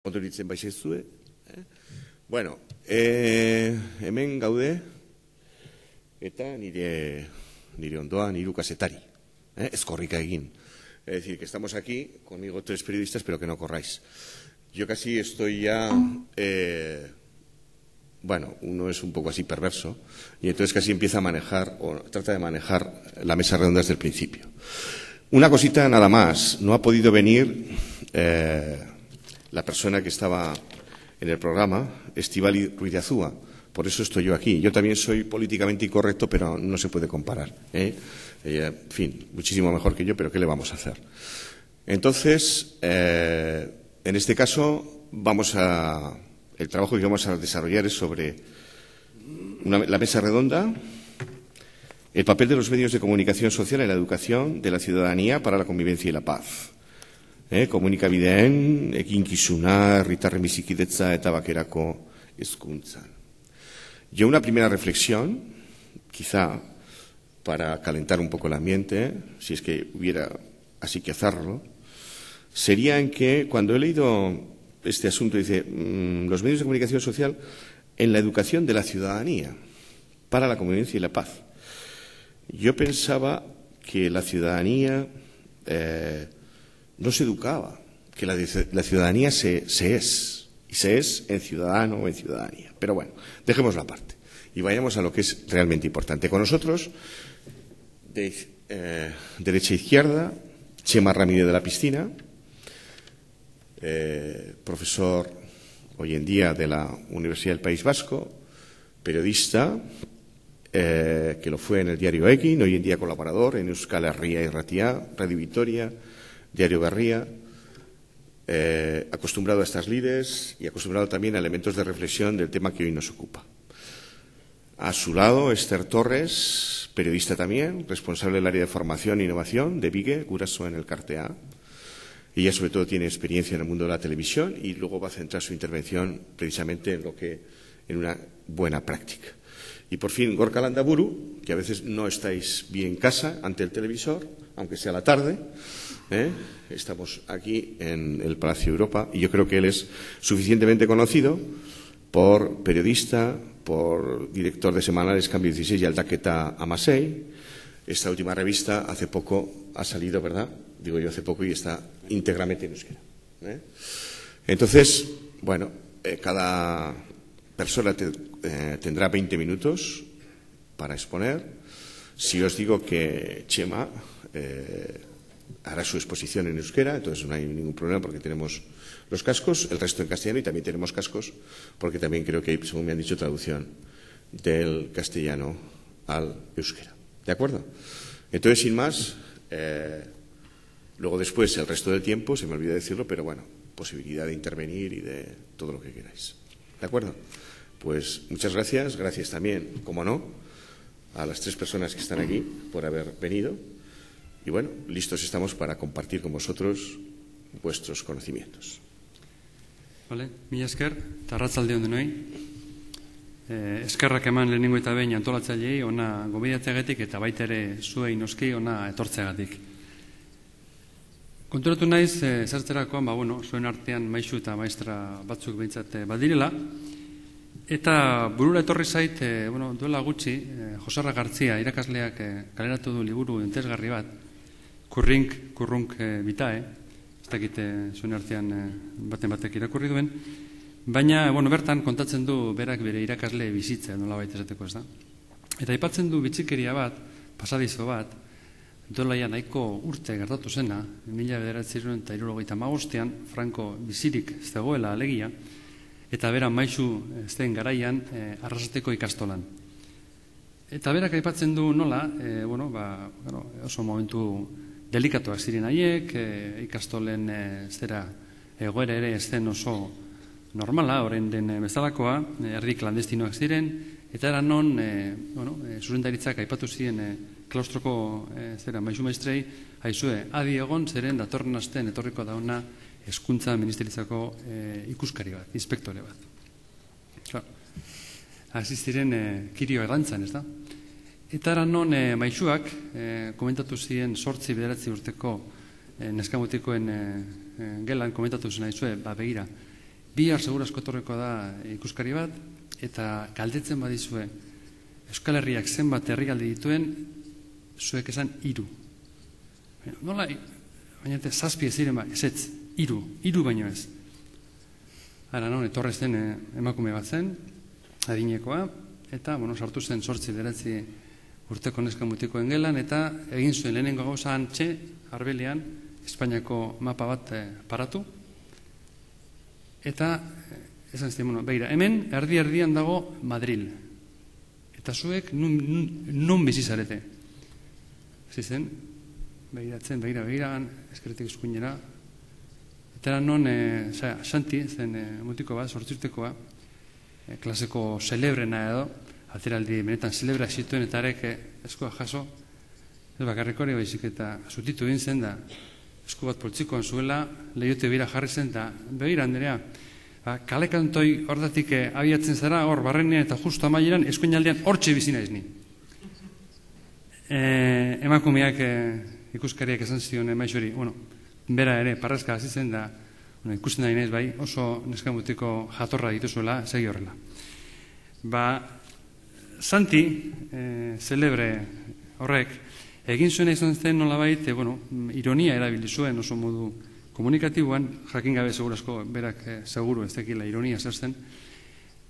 Motoritzen baizaizue. Bueno, hemen gaude, eta nire ondoan hiru kazetari. Ez korrika egin. Es decir, que estamos aquí, conmigo 3 periodistas, pero que no corráis. Yo casi estoy ya, bueno, uno es un poco así perverso, y entonces casi empieza a manejar, o trata de manejar la mesa redonda desde el principio. Una cosita nada más, no ha podido venir la persona que estaba en el programa, Estíbaliz Ruiz de Azúa. Por eso estoy yo aquí. Yo también soy políticamente incorrecto, pero no se puede comparar. Ella, en fin, muchísimo mejor que yo, pero ¿qué le vamos a hacer? Entonces, en este caso, el trabajo que vamos a desarrollar es sobre la mesa redonda, el papel de los medios de comunicación social en la educación de la ciudadanía para la convivencia y la paz. Komunikabideen, eginkizuna, herritarren bizikidetza eta bakerako hezkuntzan. Yo una primera reflexión, quizá para calentar un poco el ambiente, si es que hubiera así que hacerlo, sería en que cuando he leído este asunto, dice, los medios de comunicación social en la educación de la ciudadanía para la convivencia y la paz. Yo pensaba que la ciudadanía no se educaba, que la ciudadanía se es, y se es en ciudadano o en ciudadanía. Pero bueno, dejémoslo aparte y vayamos a lo que es realmente importante. Con nosotros, de derecha a izquierda, Chema Ramírez de la Piscina, profesor hoy en día de la Universidad del País Vasco, periodista, que lo fue en el diario Ekin, hoy en día colaborador en Euskal Herria y Ratia, Radio Vitoria, Diario Berria, acostumbrado a estas lides y acostumbrado también a elementos de reflexión del tema que hoy nos ocupa. A su lado, Esther Torres, periodista también, responsable del área de formación e innovación de Bige, Guraso en el Cartea. Ella sobre todo tiene experiencia en el mundo de la televisión y luego va a centrar su intervención precisamente en una buena práctica. Y por fin, Gorka Landaburu, que a veces no estáis bien en casa ante el televisor, aunque sea la tarde. Estamos aquí en el Palacio Europa y yo creo que él es suficientemente conocido por periodista, por director de semanales Cambio 16 y Aldaketa Amasei. Esta última revista hace poco ha salido, ¿verdad? Digo yo hace poco y está íntegramente en euskera. Entonces, bueno, cada persona tendrá 20 minutos para exponer. Si os digo que Chema hará su exposición en euskera, entonces no hay ningún problema porque tenemos los cascos, el resto en castellano y también tenemos cascos porque también creo que hay, según me han dicho, traducción del castellano al euskera. ¿De acuerdo? Entonces, sin más, luego después el resto del tiempo, se me olvida decirlo, pero bueno, posibilidad de intervenir y de todo lo que queráis. ¿De acuerdo? Pues muchas gracias, gracias también, como no, a las 3 personas que están aquí por haber venido. Y bueno, listos estamos para compartir con vosotros vuestros conocimientos. Vale, mila esker, eta arratzalde on denoi. Eskerrak eman lehenengo eta behin antolatzaileei ona gobidatzeagatik eta baita ere zuei noski ona etortzeagatik. Konturatu naiz, zertzerakoan, zuen artean maisu eta maestra batzuk behintzat badirela, eta burura etorri zait, duela gutxi, Josarra Gartzia irakasleak kaleratu du liburu entesgarri bat, kurrunk bitae, ez dakit zuen artean baten batek irakurri duen, baina bertan kontatzen du berak bere irakasle bizitza, nolabait esateko, ez da? Eta aipatzen du bitxikeria bat, pasadizo bat, duela nahiko urte gertatu zena, 1975ean, Franco bizirik ez dagoela alegia, eta bera maisu ez den garaian arrasateko ikastolan. Eta berak aipatzen du nola, oso momentu delikatuak ziren haiek, ikastolen egoera ere ez den oso normala, orain den bezalakoa, herri klandestinoak ziren, eta era non, zuzendaritzak aipatu ziren klaustroko maisu maestrei, haizue, adi egon zeren datorren astean etorriko dauna hezkuntza ministeritzako ikuskari bat, inspektore bat. Hasi ziren kirio errantzan, ez da? Eta era non maisuak komentatu ziren 8-9 urteko neskamutikoen gelan komentatu zen haizue, begira, bihar segurazko etorriko da ikuskari bat, eta galdetzen badizue Euskal Herriak zenbat herrialde dituen, zuek esan 3. Nola, baina 7 ez ziren ba, ez, 3 baino ez. Ara, non, etorrez den emakume bat zen, adinekoa, eta, sartu zen 8-9 urteko neska mutikoen gelan, eta egin zuen lehenengo gauza antxe, Arbelean, Espainiako mapa bat paratu, eta, esan ziren, begira, hemen erdi-erdian dago Madril, eta zuek nun bizizarete. Zizen, begiratzen, begiragan, eskeretik eskuinera, eta non, Xanti, zen mutiko bat, 8 urtekoa, klaseko celebrena edo, atzeraldi benetan celebra zituen eta arek eskoa jaso, ez bakarrik hori baizik eta zutitu egin zen da, esku bat poltsikoan zuela, lehiote bira jarri zen da, begira Andrea, kalekantoi hortatik abiatzen zara, hor barrenean eta justu amaieran, eskuinaldean hortxe bizi naiz ni. Emakumeak ikuskariak esan zion maixori, bera ere, parrazka hasi zen da, ikusten da inaiz bai, oso neskamutiko jatorra dituzuela, segi horrela. Santi, celebre horrek, egin zuen izan zen nolabait, ironia erabili zuen oso modu komunikatiboan, jakin gabe segurazko, berak seguru ez dakila ironia zer zen,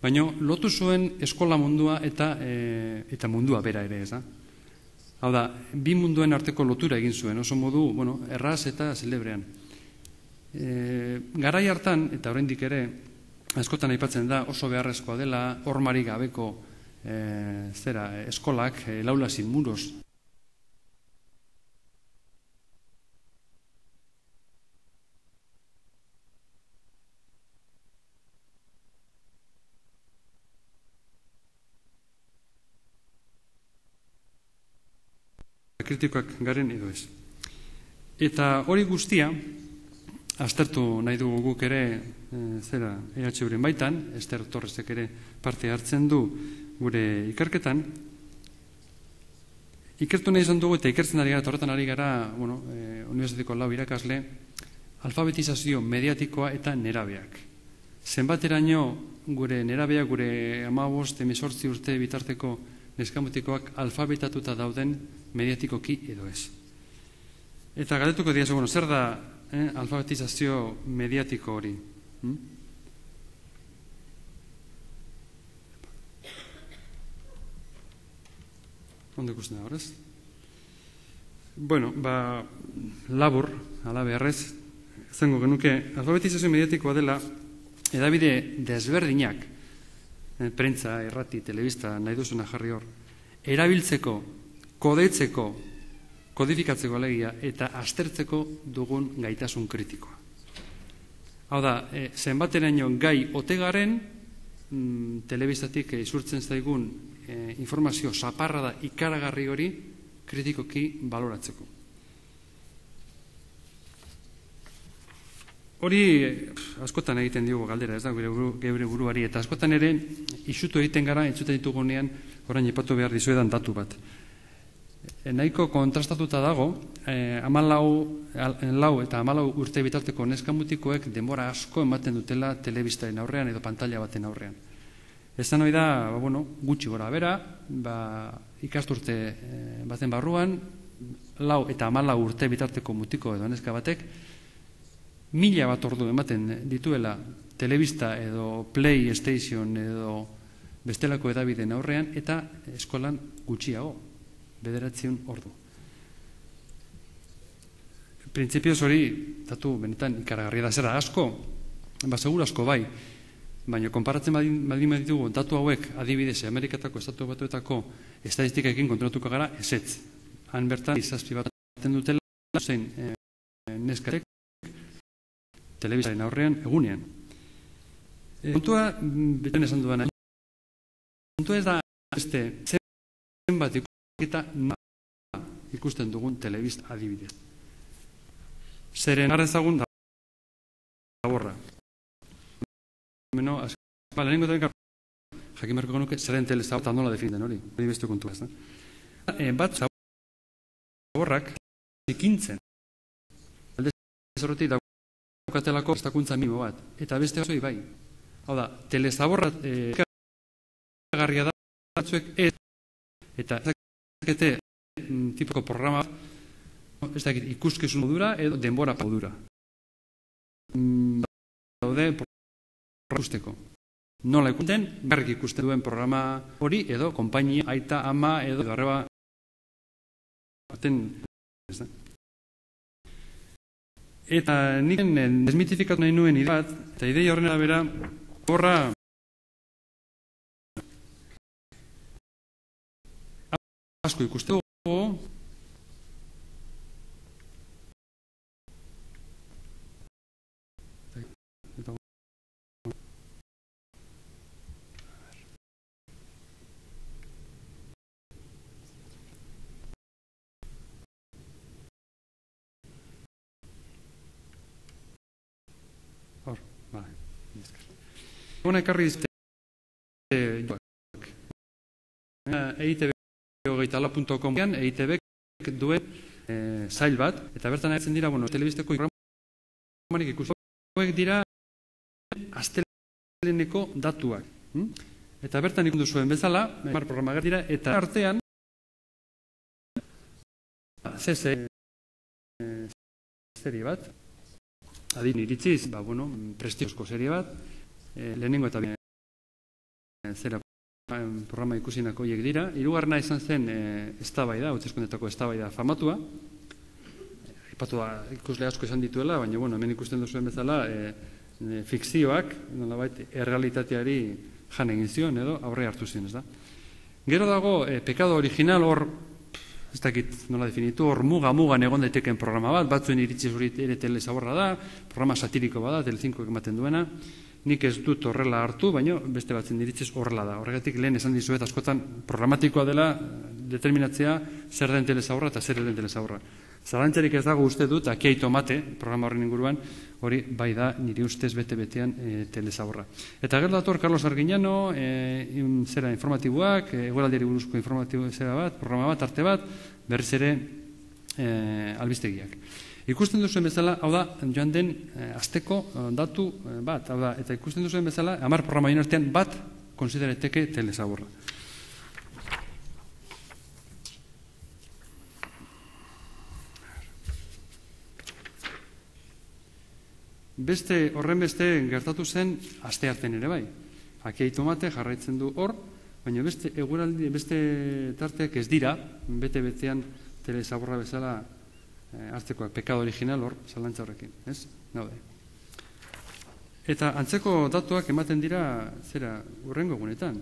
baina lotu zuen eskola mundua eta mundua bera ere ez da. Hau da, bi munduen arteko lotura egin zuen, oso modu, erraz eta celebrean. Garai hartan, eta oraindik ere, askotan aipatzen da, oso beharrezkoa dela, hormarik gabeko eskolak, aulas sin muros. Kritikoak garen edo ez. Eta hori guztia, aztertu nahi dugu guk ere EHUren baitan, Ester Torresek ere parte hartzen du gure ikerketan. Ikertu nahi izan dugu eta ikertzen ari gara, horretan ari gara, Unibertsitateko 4 irakasle, alfabetizazio mediatikoa eta nerabeak. Zenbateraino gure nerabeak, gure 15-18 urte bitarteko neskamutikoak alfabetatuta dauden mediatikoki edo ez. Eta galdetuko diazu, zer da alfabetizazio mediatiko hori? Ondo ikusten da horrez? Labur, ala beharrez, zengo genuke, alfabetizazio mediatikoa dela edabide desberdinak, prentza, errati, telebista, nahi duzuna jarri hor, erabiltzeko, kodetzeko, kodifikatzeko alegia eta aztertzeko dugun gaitasun kritikoa. Hau da, zenbateraino gai otegaren, telebistatik isurtzen zaigun informazio zaparra da ikaragarri hori kritikoki baloratzeko. Hori askotan egiten diogu galdera, ez da, geure buruari, eta askotan ere isutu egiten gara, entzuten ditugunean, orain ipatu behar dizuedan datu bat. Nahiko kontrastatuta dago, 14 eta 14 urte bitarteko neskamutikoek denbora asko ematen dutela telebistaren aurrean edo pantalla baten aurrean. Ezan hori da, gutxi gora bera, ikasturte baten barruan, 4 eta 14 urte bitarteko mutiko edo neska batek, 1000 bat ordu ematen dituela telebista edo PlayStation edo bestelako edabideen aurrean eta eskolan gutxiago, 9 ordu. Printzipioz hori, datu benetan ikaragarria da zera asko, segur asko bai, baina konparatzen badin ditugu datu hauek adibidez Ameriketako Estatu Batuetako estadistikekin konturatuko gara ezetz. Han bertan 7 bat dutela zein neskarek telebistaren aurrean egunean. Kontua, beten esan duan, kontua ez da zenbat ikusketa ikusten dugun telebist adibidez. Zeren arrezagun da borra. Lehenengo eta jakin marko genuke zeren telebista eta nola definitzen hori. Hori bestu kontua ez da. Bat zaborrak ikintzen. Alde zorrotik daukatelako prestakuntza minimo bat, eta beste batzoi bai. Hau da, telezaborra garria da batzuek ez, eta ezakete tipoko programa ez dakit ikuskizun modura edo denbora modura. Daude ikusteko. Nola ikusten, garrik ikusten duen programa hori edo konpainia, aita, ama edo arreba baten ez da. Eta nik desmitifikatu nahi nuen ide bat, eta ideia horren arabera horra asko ikusten dugu hor, bale, hona ekarri dizte eitb.com EITB duen zail bat, eta bertan agertzen dira, telebisteko programarik ikusten. Hauek dira asteleneko datuak. Eta bertan ikusten zuen bezala, programa dira, eta artean serie bat, adin iritziz, prestiozko serie bat, lehenengo eta zera programa ikusinako hiek dira. Hirugarrena izan zen eztabaida, hauteskundetako eztabaida famatua. Aipatu da ikusle asko izan dituela, baina hemen ikusten duzuen bezala fikzioak, nolabait errealitateari jan egin zion edo aurre hartu zion, ez da. Gero dago pekado original, hor ez dakit nola definitu, hor muga-mugan egon daiteken programa bat, batzuen iritziz hori ere telezaborra da, programa satiriko bada, Telecincoek ematen duena. Nik ez dut horrela hartu, baina beste batzen iritziz horrela da. Horregatik lehen esan dizuet askotan programatikoa dela determinatzea zer den telezaborra eta zer den telezaborra. Zalantzarik ez dago uste dut, Aki Tomate, programa horren inguruan, hori bai da niri ustez bete-betean telezaborra. Eta gero dator Carlos Arguiñano, zera informatiboak, egueraldiari buruzko informatibo zera bat, programa bat, arte bat, berriz ere albistegiak. Ikusten duzuen bezala, hau da, joan den asteko datu bat, hau da, eta ikusten duzuen bezala, 10 programa artean bat konsidereteke telezaborra. Beste, horren beste gertatu zen aste artean ere bai. Aki Tomate jarraitzen du hor, baina beste eguraldi, beste tarteak ez dira, bete-betean telezaborra bezala hartzekoak, pekado original hor, zalantza horrekin, ez? Naude. Eta antzeko datuak ematen dira, zera, urrengo egunetan,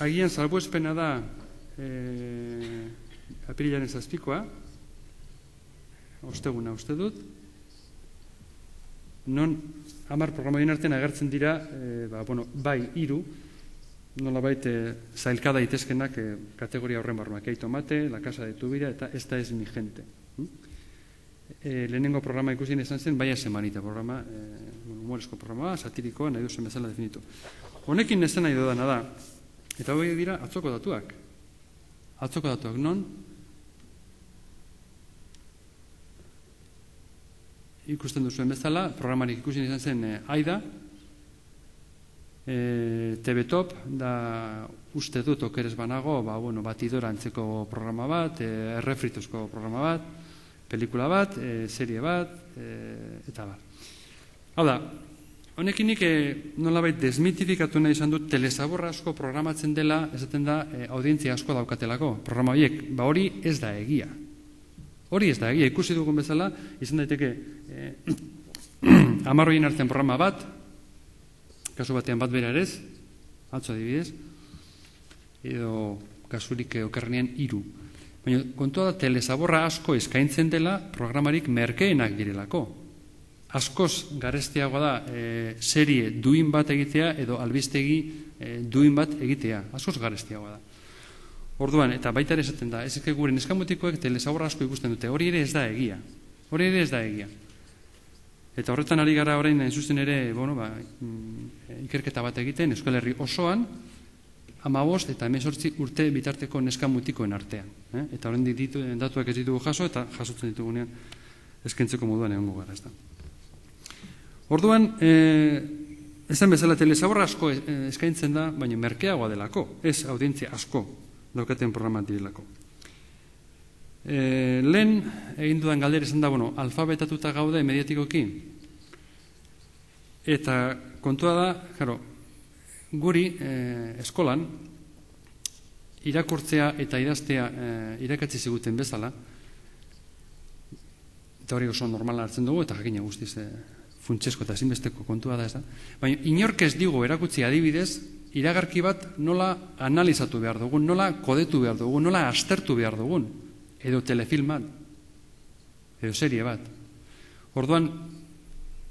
Agian salbuespena da apirilaren 7koa, osteguna uste dut, non 10 programadien artean agertzen dira, bai 3, nolabait zailkada itezkenak kategoria horren barruan, Aki Tomate, La Casa de tu vida, eta Esta es mi gente. Lehenengo programa ikusien esan zen, Baia Semanita programa, humorezko programa, satirikoa, nahi duzen bezala definitu. Honekin esan nahi dudana da, eta hori dira atzoko datuak. Atzoko datuak non? Ikusten duzuen bezala, programarik ikusten izan zen Aida, TV Top, da uste dut okeres banago, batidora antzeko programa bat, errefrituzko programa bat, pelikula bat, serie bat, eta bat. Hau da, honekin nik nolabait desmitifikatu nahi izan dut telezaborra asko programatzen dela, esaten da, audientzia asko daukatelako. Programa horiek, hori ez da egia. Hori ez da egia, ikusi dugun bezala, izan daiteke 10 horien artean programa bat, kasu batean bat bera erez, atzo adibidez, edo kasurik okerrenean 3. Baina kontua da telezaborra asko eskaintzen dela programarik merkeenak direlako. Askoz garestiagoa da serie duin bat egitea edo albistegi duin bat egitea. Askoz garestiagoa da. Orduan, eta baita ere esaten da, ezek gure neskamutikoek telezaborra asko ikusten dute. Hori ere ez da egia. Hori ere ez da egia. Eta horretan ari gara orain zuzen ere, ikerketa bat egiten, Euskal Herri osoan, 15 eta 18 urte bitarteko neska mutikoen artean. Eta horrendik datuak ez ditugu jaso, eta jasotzen ditugunean eskaintzeko moduan egongo gara. Orduan, esan bezala telesaborra asko eskaintzen da, baina merkeagoa delako, ez audientzia asko daukaten programat direlako. Lehen egin dudan galdera esan da, alfabetatuta gaude mediatikoki, eta kontua da, guri eskolan irakurtzea eta idaztea irakatsi ziguten bezala, eta hori oso normala hartzen dugu, eta jakina guztiz funtsesko eta ezinbesteko kontua da ez da. Baina inork ez digu erakutsi adibidez, iragarki bat nola analizatu behar dugun, nola kodetu behar dugun, nola aztertu behar dugun, edo telefilm bat, edo serie bat. Orduan,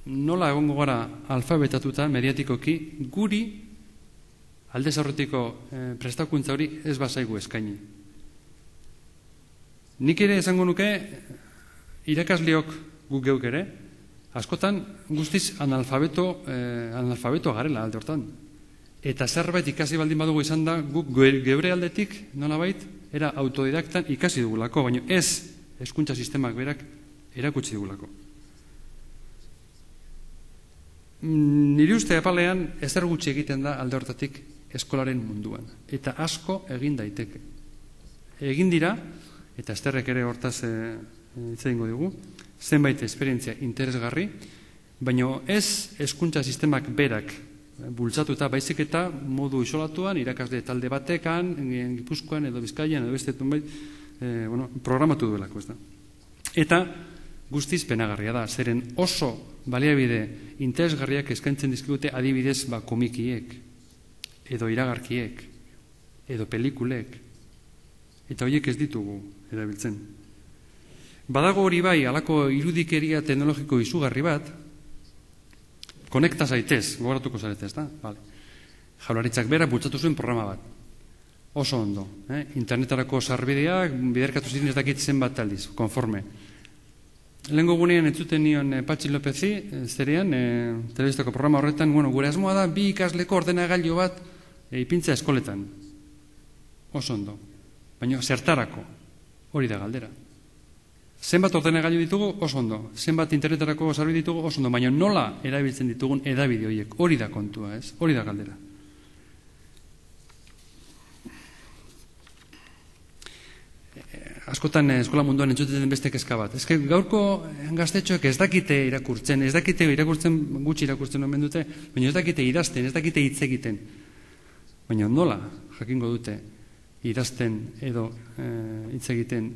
nola egongo gara alfabetatuta mediatikoki, guri aldez aurretiko prestakuntza hori ez bazaigu eskaini. Nik ere esango nuke, irakasleok guk geuk ere, askotan guztiz analfabeto garela alde hortan. Eta zerbait ikasi baldin badugu izan da, guk geure aldetik, nolabait, era autodidaktan ikasi dugulako, baina ez hezkuntza sistemak berak erakutsi dugulako. Nire uste apalean ezer gutxi egiten da alde hortatik eskolaren munduan. Eta asko egin daiteke. Egin dira, eta esterrek ere hortaz hitz egingo dugu, zenbait esperientzia interesgarri, baina ez hezkuntza sistemak berak bultzatuta, baizik eta modu isolatuan, irakasle talde batekan, Gipuzkoan edo Bizkaian edo beste programatu duelako, ez da. Eta guztiz penagarria da, zeren oso baliabide interesgarriak eskaintzen dizkigute adibidez komikiek, edo iragarkiek, edo pelikulek, eta horiek ez ditugu erabiltzen. Badago hori bai, halako irudikeria teknologiko izugarri bat, konekta zaitez, gogoratuko zaretez, da? Jaurlaritzak bera bultzatu zuen programa bat. Oso ondo. Internetarako sarbideak, biderkatu ziren ez dakit zenbat aldiz, konforme. Lehengo gunean entzuten nion Patxi Lopezi, zerean, telebistako programa horretan, gure asmoa da, 2 ikasleko ordenagailu bat ipintza eskoletan. Oso ondo. Baina zertarako, hori da galdera. Zenbat ordenagailu ditugu, oso ondo. Zenbat internetarako sarbide ditugu, oso ondo. Baina nola erabiltzen ditugun edabide horiek, hori da kontua, ez? Hori da galdera. Askotan eskola munduan entzuten den beste kezka bat. Ez gaurko gaztetxoek ez dakite irakurtzen, gutxi irakurtzen omen dute, baina ez dakite idazten, ez dakite hitz egiten. Baina nola jakingo dute idazten edo hitz egiten,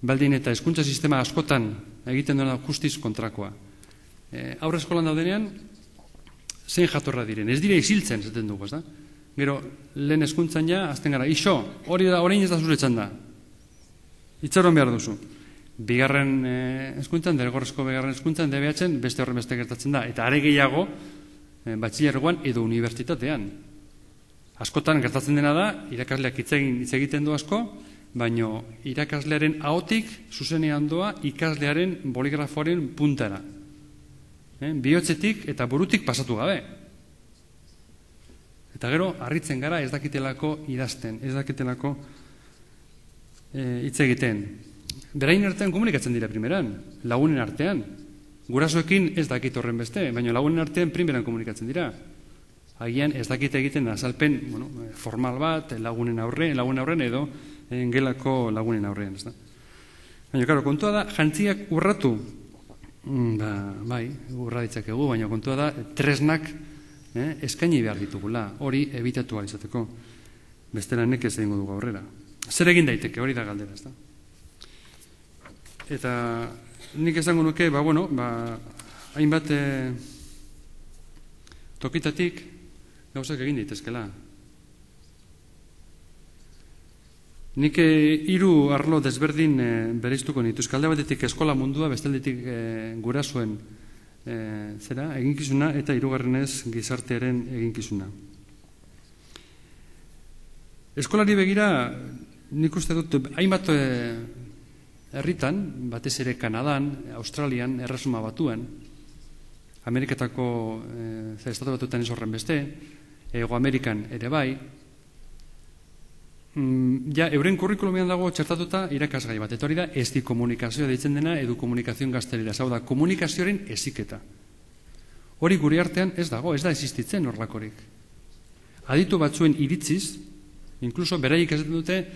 baldin eta hezkuntza sistema askotan egiten duena justiz kontrakoa. Aurre eskolan daudenean, zein jatorra diren, ez dire isiltzen zaten dugu, ez da? Gero, lehen hezkuntzan ja, azten gara, iso, hori da, orain ez da zuretzan da. Itxaron behar duzu. Bigarren hezkuntzan, derrigorrezko bigarren hezkuntzan, DBH-en, beste horren beste gertatzen da. Eta are gehiago, batxilergoan edo unibertsitatean. Askotan gertatzen dena da, irakasleak hitz egiten du asko, baino irakaslearen ahotik zuzenean doa ikaslearen boligrafoaren puntara. Bihotzetik eta burutik pasatu gabe. Eta gero, harritzen gara ez dakitelako idazten, ez dakitelako hitz egiten. Berain artean komunikatzen dira primeran, lagunen artean. Gurasoekin ez dakit horren beste, baina lagunen artean primeran komunikatzen dira. Agian ez dakit egiten azalpen formal bat, lagunen aurren edo gelako lagunen aurrean, ez da. Baina, karo, kontua da, jantziak urratu, bai, urra ditzakegu, baina kontua da, tresnak eskaini behar ditugula, hori ebitatu izateko. Bestela nekez egingo dugu aurrera. Zer egin daiteke, hori da galdera, ez da. Eta nik esango nuke, hainbat tokitatik gauzak egin daitezkela. Nik 3 arlo desberdin bereiztuko nituzke. Alde batetik eskola mundua, bestaldetik gurasoen eginkizuna eta 3. gizartearen eginkizuna. Eskolari begira, nik uste dut, hainbat herritan, batez ere Kanadan, Australian, Erresuma Batuan, Ameriketako Estatu Batuetan ez horren beste, Ego Amerikan ere bai, ja euren kurrikulumean dago txertatuta irakasgai bat. Eta hori da, esti komunikazioa deitzen dena, edu komunikazioen gaztelera. Hau da, komunikazioaren heziketa. Hori gure artean ez dago, ez da existitzen horlakorik. Aditu batzuen iritziz, inkluso beraiek ez dute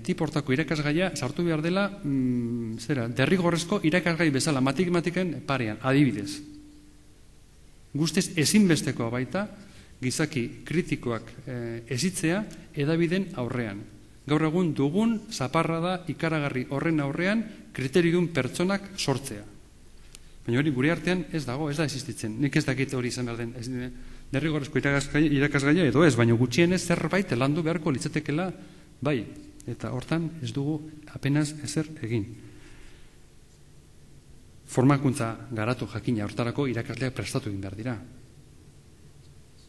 tiportako irakasgaia sartu behar dela derrigorrezko irakasgai bezala matematiken parean, adibidez. Guztiz ezinbestekoa baita gizaki kritikoak hezitzea hedabideen aurrean. Gaur egun dugun zaparrada ikaragarri horren aurrean kriteriodun pertsonak sortzea. Baina hori gure artean ez dago, ez da existitzen. Nik ez dakit hori izan behar den derrigorrezko irakasgaia edo ez, baina gutxienez zerbait landu beharko litzatekela bai. Eta hortan ez dugu apenas ezer egin. Formakuntza garatu jakina hortarako irakasleak prestatu egin behar dira.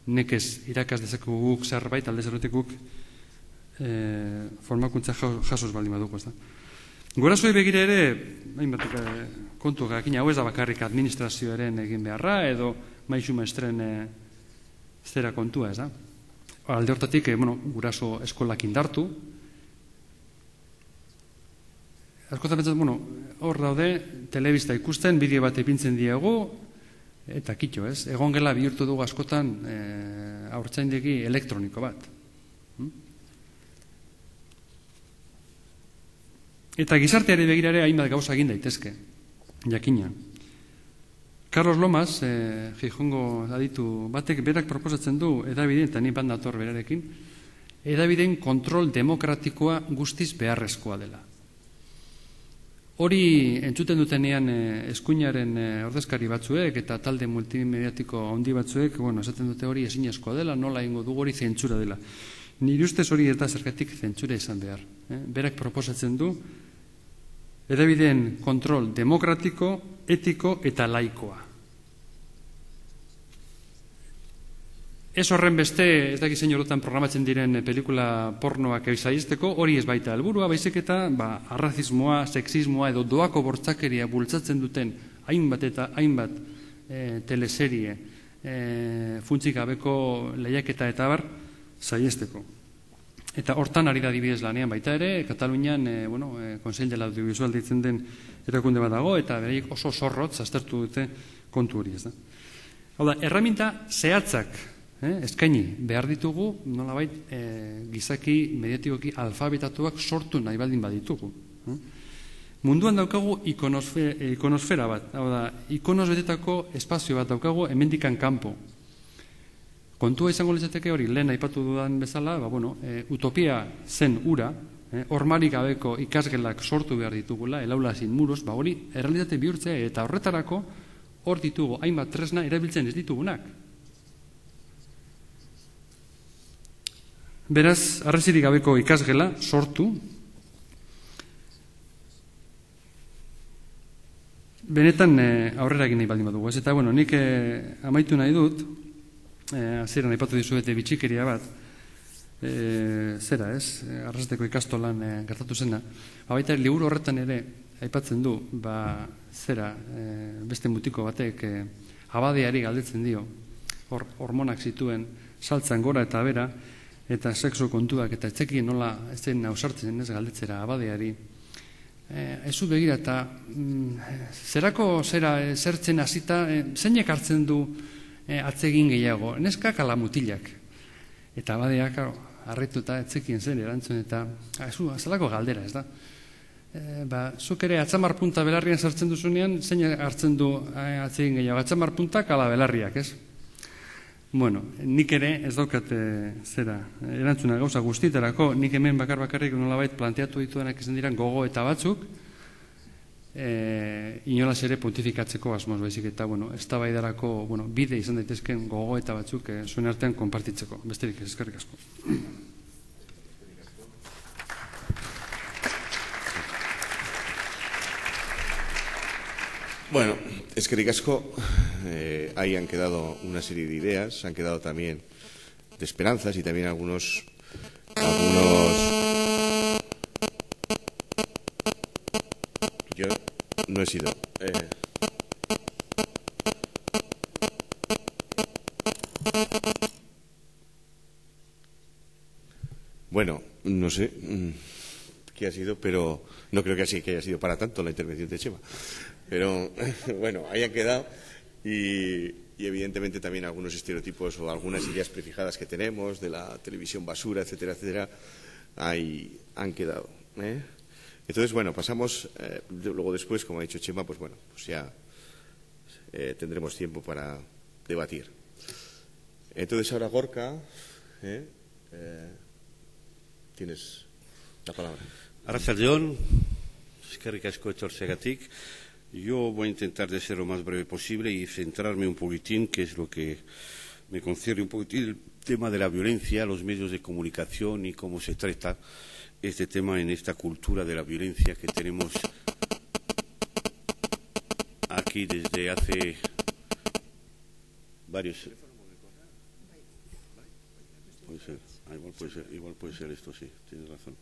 Nekez irakas dezakegu guk zerbait alde zerretik guk formakuntza jasoz baldin baduko, ez da. Gurasoei begira ere, hainbat kontu jakina hau ez da bakarrik administrazioaren egin beharra edo maisu maestren zera kontua, ez da. Alde hortatik, guraso eskolak indartu. Askotan pentsatu, hor daude, telebista ikusten, bideo bat ipintzen diegu, eta kitxo, ez? Egon gela bihurtu dugu askotan haurtzaindegi elektroniko bat. Eta gizarteari begirare hainbat gauza egin daitezke, jakina. Carlos Lomas, Gijongo aditu batek, berak proposatzen du edabideen, eta ni bat dator berarekin, edabideen kontrol demokratikoa guztiz beharrezkoa dela. Hori entzuten dutenean eskuinaren ordezkari batzuek eta talde multimediatiko handi batzuek, esaten dute hori ezinezkoa dela, nola ingo dugu hori zentsura dela. Nire ustez hori ez da zergatik zentsura izan behar. Berak proposatzen du edabideen kontrol demokratiko, etiko eta laikoa. Ez horren beste, ez dakit zein horretan programatzen diren pelikula pornoak ezaizteko, hori ez baita helburua, baizik eta arrazismoa, sexismoa edo doako bortzakeria bultzatzen duten hainbat eta hainbat teleserie funtzik gabeko lehiaketa eta bar saihesteko. Eta hortan ari da adibidez lanean baita ere, Katalunian, Consell de l'Audiovisual ditzen den erakunde bat dago, eta beraiek oso zorrotz aztertu dute kontu hori, ez da. Hau da, erraminta zehatzak eskaini behar ditugu, nolabait gizaki mediatikoki alfabetatuak sortu nahi baldin baditugu. Munduan daukagu ikonosfera bat, hau da, ikonoz betetako espazio bat daukagu hemendikan kanpo. Kontua izango litzateke hori, lehen aipatu dudan bezala, utopia zen ura, hormarik gabeko ikasgelak sortu behar ditugula, elaula sin muros, hori errealitate bihurtzea eta horretarako hor ditugu hainbat tresna erabiltzen ez ditugunak. Beraz, arrazirik gabeko ikasgela sortu, benetan aurrera egin nahi baldin badugu. Eta, nik amaitu nahi dut, hasieran aipatu dizuete bitxikeria bat, arrasateko ikastolan gertatu zena. Baita liburu horretan ere aipatzen du, beste mutiko batek abadeari galdetzen dio, hormonak zituen, saltzan gora eta bera, eta sexu kontuak, eta etxekien nola ez zen ausartzen ez galdetzera abadeari. Ezu begira eta zerako zertzen hasita, zeinek hartzen du atzegin gehiago, neskak ala mutilak. Eta abadeak harritu eta etzekien zen erantzun, eta zelako galdera, ez da. Zuk ere atzamar punta belarrian sartzen duzunean, zeinek hartzen du atzegin gehiago, atzamar puntak ala belarriak, ez? Nik ere ez daukat erantzuna gauza guztietarako, nik hemen bakarrik nolabait planteatu dituenak izan diran gogo eta batzuk, inolaz ere pontifikatzeko asmoz baizik eta, eztabaidarako bide izan daitezken gogo eta batzuk zuen artean konpartitzeko. Besterik ez, eskerrik asko. Bueno, eskerrik asko. Ahí han quedado una serie de ideas, han quedado también de esperanzas y también algunos... Yo no he sido... Bueno, No sé qué ha sido, pero no creo que haya sido para tanto la intervención de Chema. Pero bueno, ahí han quedado y evidentemente también algunos estereotipos o algunas ideas prefijadas que tenemos de la televisión basura, etcétera, etcétera, ahí han quedado. Entonces, bueno, pasamos, luego después, como ha dicho Chema, pues bueno, pues ya tendremos tiempo para debatir. Entonces ahora, Gorka, tienes la palabra. Arratsaldeon, eskerrik asko etortzeagatik. Yo voy a intentar de ser lo más breve posible y centrarme un poquitín, que es lo que me concierne un poquitín, el tema de la violencia, los medios de comunicación y cómo se trata este tema en esta cultura de la violencia que tenemos aquí desde hace varios... Puede ser. Igual puede ser esto, sí, tienes razón.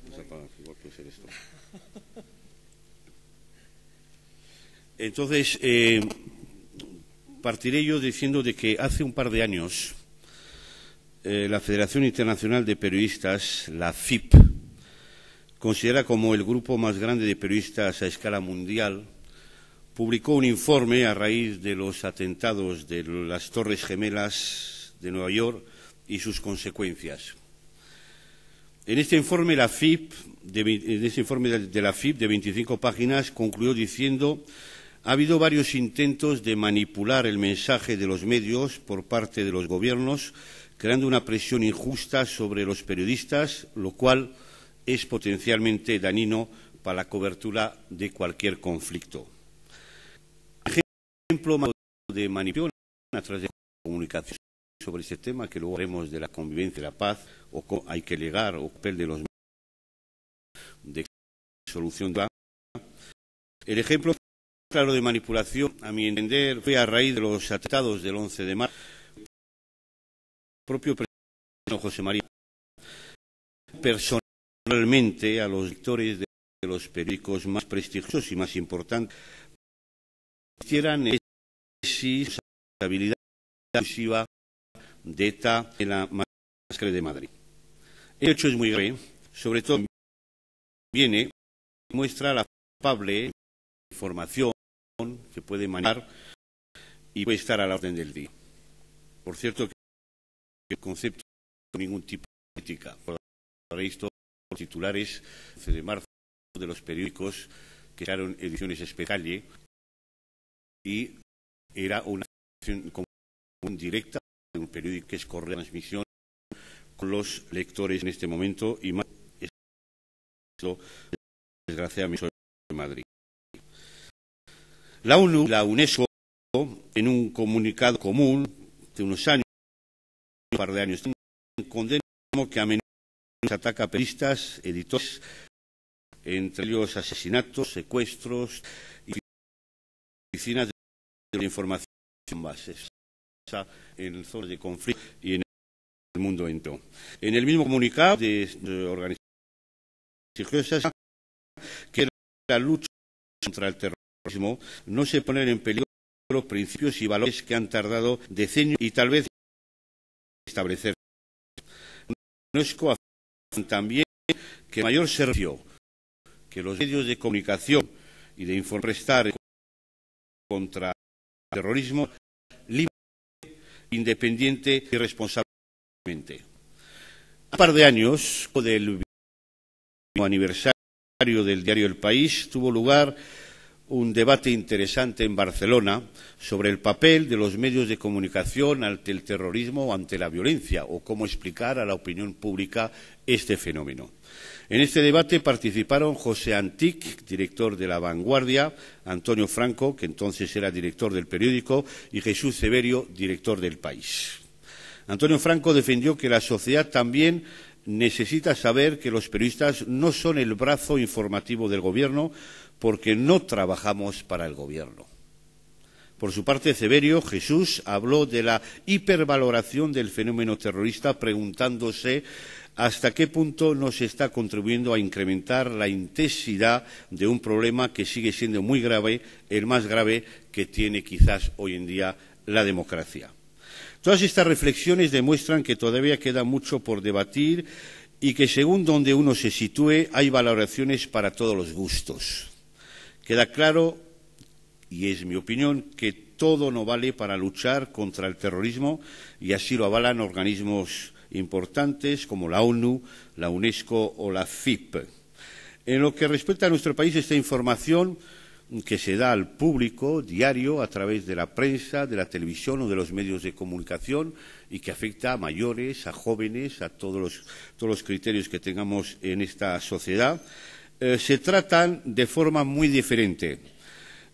Igual puede ser esto. Entonces, partiré yo diciendo de que hace un par de años la Federación Internacional de Periodistas, la FIP, considera como el grupo más grande de periodistas a escala mundial, publicó un informe a raíz de los atentados de las Torres Gemelas de Nueva York y sus consecuencias. En este informe, de la FIP de 25 páginas concluyó diciendo: ha habido varios intentos de manipular el mensaje de los medios por parte de los gobiernos, creando una presión injusta sobre los periodistas, lo cual es potencialmente dañino para la cobertura de cualquier conflicto. Ejemplo de manipulación a través de comunicación sobre este tema, que luego haremos de la convivencia y la paz, o cómo hay que llegar, o papel de los medios de solución de la... El ejemplo claro de manipulación, a mi entender, fue a raíz de los atentados del 11 de marzo. El propio presidente José María personalmente a los lectores de los periódicos más prestigiosos y más importantes hicieran responsabilidad exclusiva de ETA en la masacre de Madrid. El hecho es muy grave, sobre todo muestra la palpable información que puede manejar y puede estar a la orden del día. Por cierto, que el concepto no tiene ningún tipo de crítica. Por esto, los titulares de marzo de los periódicos que eran ediciones especiales y era una acción directa de un periódico que es corre transmisión con los lectores en este momento y más esto desgraciadamente en Madrid. La ONU, la UNESCO, en un comunicado común de unos años, un par de años, condena que a menudo se ataca a periodistas, editores, entre ellos asesinatos, secuestros y oficinas de información bases en zonas de conflicto y en el mundo entero. En el mismo comunicado de organizaciones religiosas que la lucha contra el terrorismo no se ponen en peligro los principios y valores que han tardado decenios y tal vez establecer. UNESCO afirma también que el mayor servicio que los medios de comunicación y de información prestar contra el terrorismo libre, independiente y responsablemente. A un par de años del aniversario del diario El País tuvo lugar un debate interesante en Barcelona sobre el papel de los medios de comunicación ante el terrorismo o ante la violencia, o cómo explicar a la opinión pública este fenómeno. En este debate participaron José Antich, director de La Vanguardia, Antonio Franco, que entonces era director del periódico, y Jesús Severio, director del País. Antonio Franco defendió que la sociedad también necesita saber que los periodistas no son el brazo informativo del gobierno, porque no trabajamos para el gobierno. Por su parte, Severio, Jesús, habló de la hipervaloración del fenómeno terrorista, preguntándose hasta qué punto nos está contribuyendo a incrementar la intensidad de un problema que sigue siendo muy grave, el más grave que tiene quizás hoy en día la democracia. Todas estas reflexiones demuestran que todavía queda mucho por debatir y que según donde uno se sitúe hay valoraciones para todos los gustos. Queda claro, y es mi opinión, que todo no vale para luchar contra el terrorismo, y así lo avalan organismos importantes como la ONU, la UNESCO o la FIP. En lo que respecta a nuestro país, esta información que se da al público diario a través de la prensa, de la televisión o de los medios de comunicación y que afecta a mayores, a jóvenes, a todos los criterios que tengamos en esta sociedad, se tratan de forma muy diferente.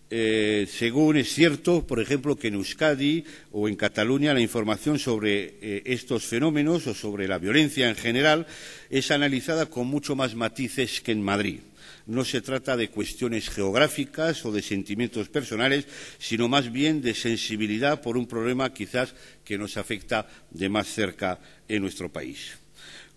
Según es cierto, por ejemplo, que en Euskadi o en Cataluña la información sobre estos fenómenos o sobre la violencia en general es analizada con mucho más matices que en Madrid. No se trata de cuestiones geográficas o de sentimientos personales, sino más bien de sensibilidad por un problema quizás que nos afecta de más cerca en nuestro país.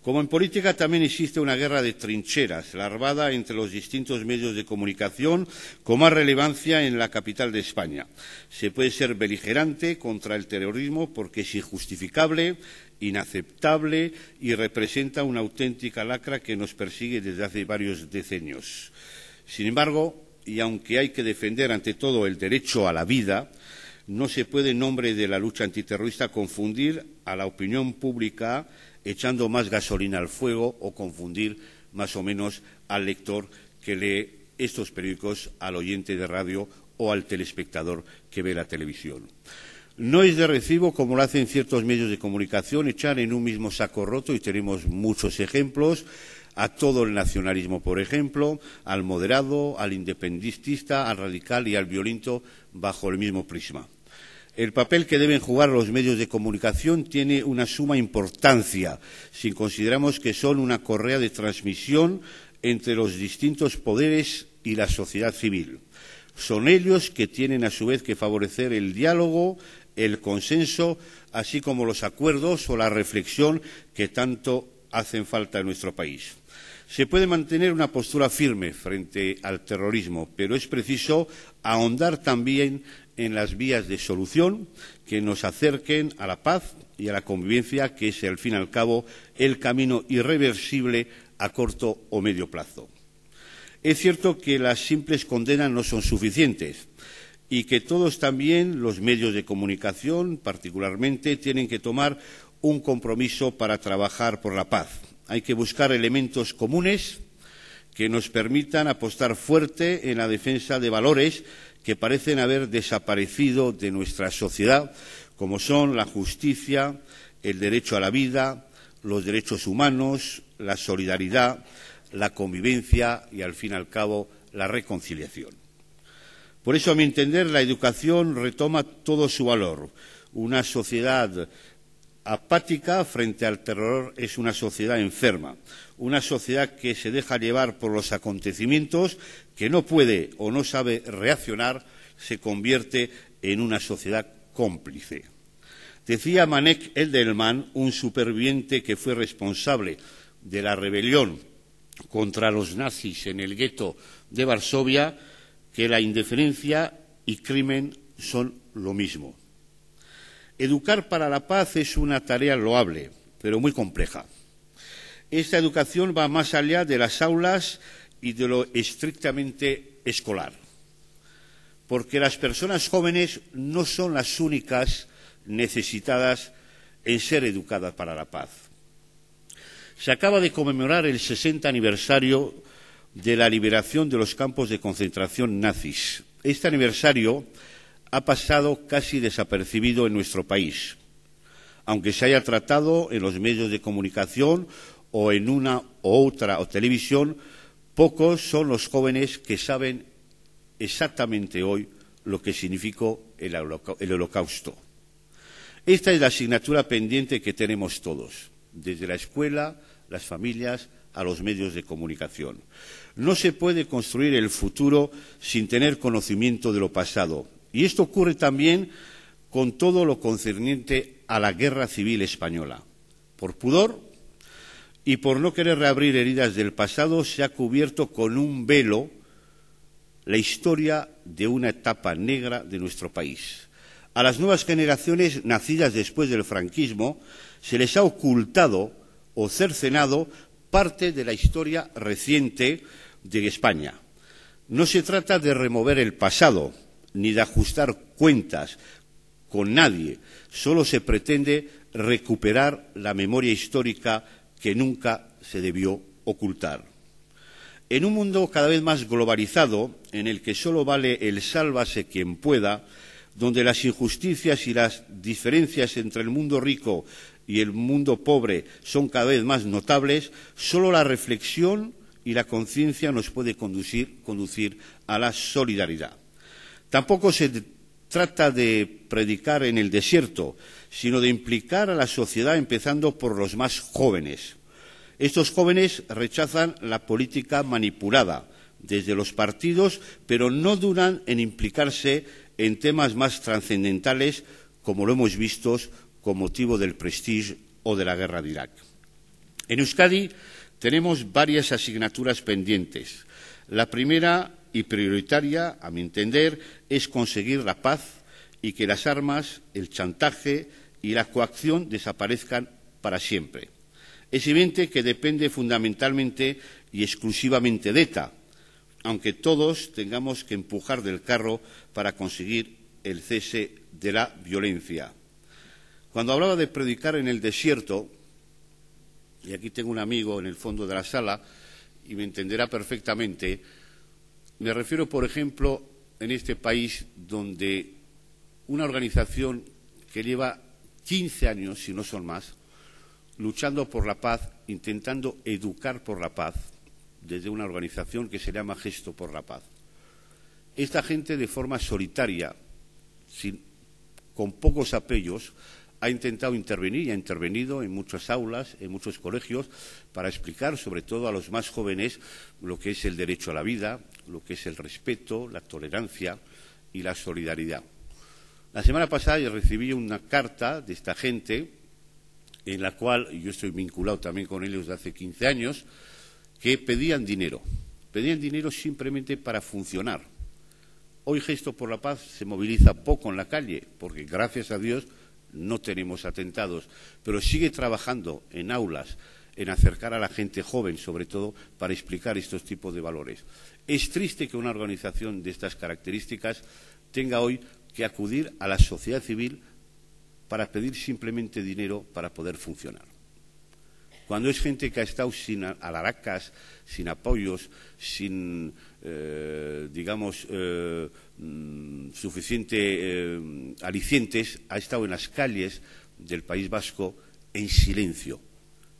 Como en política también existe una guerra de trincheras, larvada entre los distintos medios de comunicación, con más relevancia en la capital de España. Se puede ser beligerante contra el terrorismo porque es injustificable, inaceptable y representa una auténtica lacra que nos persigue desde hace varios decenios. Sin embargo, y aunque hay que defender ante todo el derecho a la vida, no se puede en nombre de la lucha antiterrorista confundir a la opinión pública echando más gasolina al fuego o confundir más o menos al lector que lee estos periódicos, al oyente de radio o al telespectador que ve la televisión. No es de recibo, como lo hacen ciertos medios de comunicación, echar en un mismo saco roto, y tenemos muchos ejemplos, a todo el nacionalismo, por ejemplo, al moderado, al independentista, al radical y al violento bajo el mismo prisma. El papel que deben jugar los medios de comunicación tiene una suma importancia si consideramos que son una correa de transmisión entre los distintos poderes y la sociedad civil. Son ellos que tienen a su vez que favorecer el diálogo, el consenso, así como los acuerdos o la reflexión que tanto hacen falta en nuestro país. Se puede mantener una postura firme frente al terrorismo, pero es preciso ahondar también en las vías de solución que nos acerquen a la paz y a la convivencia, que es, al fin y al cabo, el camino irreversible a corto o medio plazo. Es cierto que las simples condenas no son suficientes y que todos también, los medios de comunicación particularmente, tienen que tomar un compromiso para trabajar por la paz. Hay que buscar elementos comunes que nos permitan apostar fuerte en la defensa de valores que parecen haber desaparecido de nuestra sociedad, como son la justicia, el derecho a la vida, los derechos humanos, la solidaridad, la convivencia y, al fin y al cabo, la reconciliación. Por eso, a mi entender, la educación retoma todo su valor. Una sociedad apática frente al terror es una sociedad enferma, una sociedad que se deja llevar por los acontecimientos, que no puede o no sabe reaccionar, se convierte en una sociedad cómplice. Decía Manek Elderman, un superviviente que fue responsable de la rebelión contra los nazis en el gueto de Varsovia, que la indiferencia y crimen son lo mismo. Educar para la paz es una tarea loable, pero muy compleja. Esta educación va más allá de las aulas y de lo estrictamente escolar, porque las personas jóvenes no son las únicas necesitadas en ser educadas para la paz. Se acaba de conmemorar el 60 aniversario de la liberación de los campos de concentración nazis. Este aniversario ha pasado casi desapercibido en nuestro país, aunque se haya tratado en los medios de comunicación o en una u otra televisión. Pocos son los jóvenes que saben exactamente hoy lo que significó el Holocausto. Esta es la asignatura pendiente que tenemos todos, desde la escuela, las familias, a los medios de comunicación. No se puede construir el futuro sin tener conocimiento de lo pasado. Y esto ocurre también con todo lo concerniente a la Guerra Civil Española. Por pudor y por no querer reabrir heridas del pasado, se ha cubierto con un velo la historia de una etapa negra de nuestro país. A las nuevas generaciones nacidas después del franquismo se les ha ocultado o cercenado parte de la historia reciente de España. No se trata de remover el pasado ni de ajustar cuentas con nadie, solo se pretende recuperar la memoria histórica que nunca se debió ocultar. En un mundo cada vez más globalizado, en el que solo vale el sálvase quien pueda, donde las injusticias y las diferencias entre el mundo rico y el mundo pobre son cada vez más notables, solo la reflexión y la conciencia nos puede conducir a la solidaridad. Tampoco se trata de predicar en el desierto, sino de implicar a la sociedad, empezando por los más jóvenes. Estos jóvenes rechazan la política manipulada desde los partidos, pero no dudan en implicarse en temas más trascendentales, como lo hemos visto con motivo del Prestige o de la guerra de Irak. En Euskadi tenemos varias asignaturas pendientes. La primera y prioritaria, a mi entender, es conseguir la paz y que las armas, el chantaje y la coacción desaparezcan para siempre. Es evidente que depende fundamentalmente y exclusivamente de ETA, aunque todos tengamos que empujar del carro para conseguir el cese de la violencia. Cuando hablaba de predicar en el desierto, y aquí tengo un amigo en el fondo de la sala y me entenderá perfectamente, me refiero, por ejemplo, en este país donde una organización que lleva 15 años, si no son más, luchando por la paz, intentando educar por la paz, desde una organización que se llama Gesto por la Paz. Esta gente, de forma solitaria, con pocos apoyos, ha intentado intervenir y ha intervenido en muchas aulas, en muchos colegios, para explicar, sobre todo a los más jóvenes, lo que es el derecho a la vida, lo que es el respeto, la tolerancia y la solidaridad. La semana pasada yo recibí una carta de esta gente, en la cual yo estoy vinculado también con ellos desde hace 15 años, que pedían dinero simplemente para funcionar. Hoy Gesto por la Paz se moviliza poco en la calle, porque gracias a Dios no tenemos atentados, pero sigue trabajando en aulas, en acercar a la gente joven, sobre todo, para explicar estos tipos de valores. Es triste que una organización de estas características tenga hoy que acudir a la sociedad civil para pedir simplemente dinero para poder funcionar. Cuando es gente que ha estado sin alaracas, sin apoyos, sin, suficiente alicientes, ha estado en las calles del País Vasco en silencio,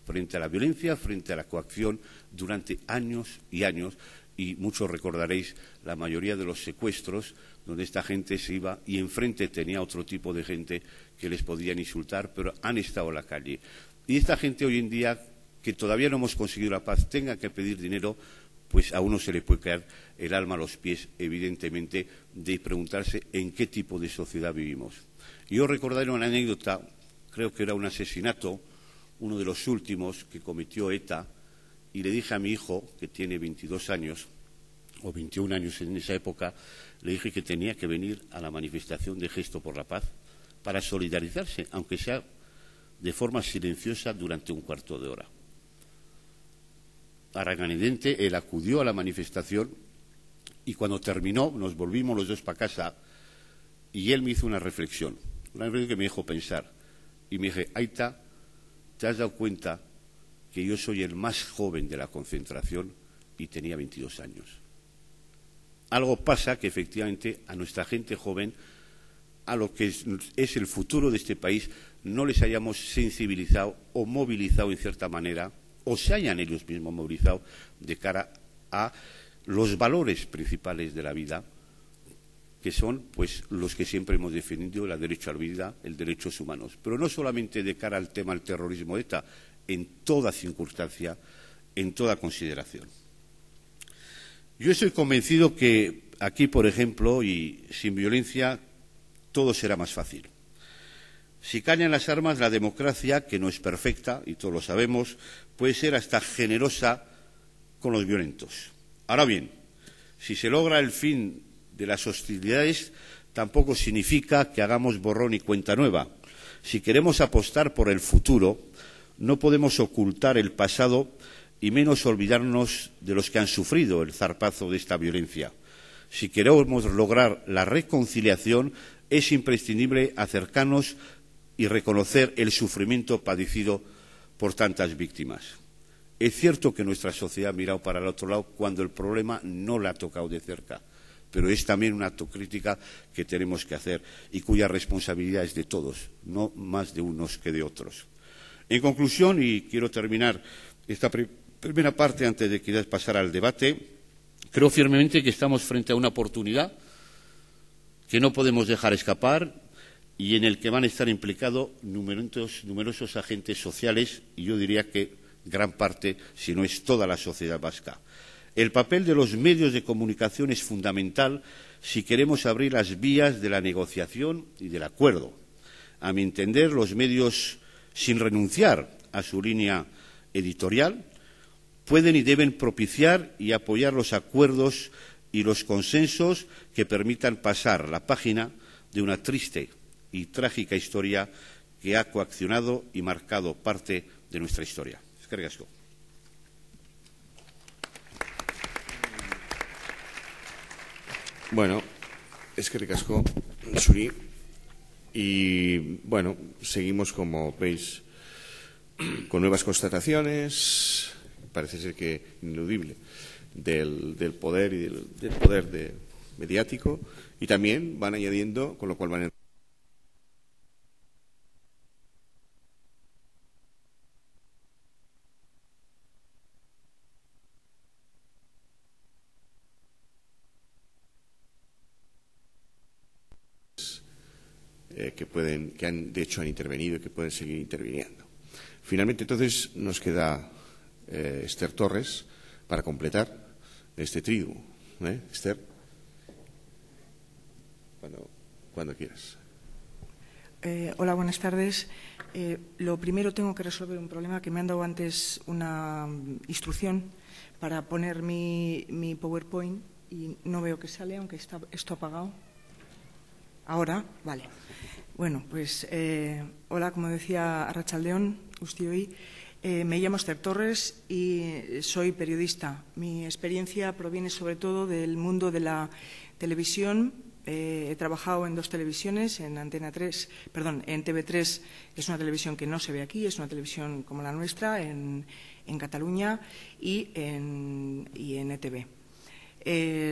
frente a la violencia, frente a la coacción, durante años y años, y muchos recordaréis la mayoría de los secuestros donde esta gente se iba y enfrente tenía otro tipo de gente que les podían insultar, pero han estado en la calle. Y esta gente hoy en día, que todavía no hemos conseguido la paz, tenga que pedir dinero, pues a uno se le puede caer el alma a los pies, evidentemente, de preguntarse en qué tipo de sociedad vivimos. Yo recordaré una anécdota, creo que era un asesinato, uno de los últimos que cometió ETA, y le dije a mi hijo, que tiene 22 años, o 21 años en esa época, le dije que tenía que venir a la manifestación de Gesto por la Paz para solidarizarse, aunque sea de forma silenciosa durante un cuarto de hora. A regañadientes, él acudió a la manifestación y cuando terminó nos volvimos los dos para casa y él me hizo una reflexión que me dejó pensar. Y me dije, Aita, ¿te has dado cuenta que yo soy el más joven de la concentración y tenía 22 años? Algo pasa que efectivamente a nuestra gente joven, a lo que es el futuro de este país, no les hayamos sensibilizado o movilizado en cierta manera, o se hayan ellos mismos movilizado de cara a los valores principales de la vida, que son pues los que siempre hemos defendido, el derecho a la vida, el derechos humanos. Pero no solamente de cara al tema del terrorismo de ETA, en toda circunstancia, en toda consideración. Yo estoy convencido que aquí, por ejemplo, y sin violencia, todo será más fácil. Si caen las armas, la democracia, que no es perfecta, y todos lo sabemos, puede ser hasta generosa con los violentos. Ahora bien, si se logra el fin de las hostilidades, tampoco significa que hagamos borrón y cuenta nueva. Si queremos apostar por el futuro, no podemos ocultar el pasado y menos olvidarnos de los que han sufrido el zarpazo de esta violencia. Si queremos lograr la reconciliación, es imprescindible acercarnos y reconocer el sufrimiento padecido por tantas víctimas. Es cierto que nuestra sociedad ha mirado para el otro lado cuando el problema no la ha tocado de cerca, pero es también una autocrítica que tenemos que hacer y cuya responsabilidad es de todos, no más de unos que de otros. En conclusión, y quiero terminar esta primera parte antes de quizás pasar al debate, creo firmemente que estamos frente a una oportunidad que no podemos dejar escapar y en el que van a estar implicados numerosos agentes sociales y yo diría que gran parte, si no es toda la sociedad vasca. El papel de los medios de comunicación es fundamental si queremos abrir las vías de la negociación y del acuerdo. A mi entender, los medios, sin renunciar a su línea editorial, pueden y deben propiciar y apoyar los acuerdos y los consensos que permitan pasar la página de una triste y trágica historia que ha coaccionado y marcado parte de nuestra historia. Eskerrik asko. Bueno, eskerrik asko, Zuri. Y bueno, seguimos, como veis, con nuevas constataciones, parece ser que ineludible, del poder y del poder mediático, y también van añadiendo, con lo cual van que han, de hecho, han intervenido y que pueden seguir interviniendo. Finalmente, entonces, nos queda Esther Torres para completar este trío. Esther, cuando quieras. Hola, buenas tardes. Lo primero, tengo que resolver un problema que me han dado antes una instrucción para poner mi PowerPoint y no veo que sale, aunque está esto apagado. Ahora, vale. Bueno, pues hola, como decía Arratsaldeon, Guztioi. Me llamo Esther Torres y soy periodista. Mi experiencia proviene sobre todo del mundo de la televisión. He trabajado en dos televisiones, en en TV3, que es una televisión que no se ve aquí, es una televisión como la nuestra, en Cataluña, y en ETV.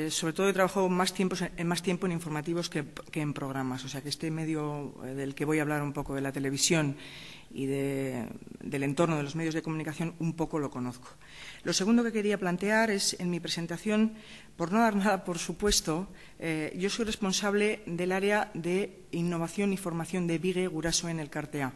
Sobre todo he trabajado más tiempo en informativos que en programas, o sea que este medio del que voy a hablar un poco, de la televisión y del entorno de los medios de comunicación, un poco lo conozco. Lo segundo que quería plantear es, en mi presentación, por no dar nada por supuesto, yo soy responsable del área de innovación y formación de Bige Gurasoen Elkartea.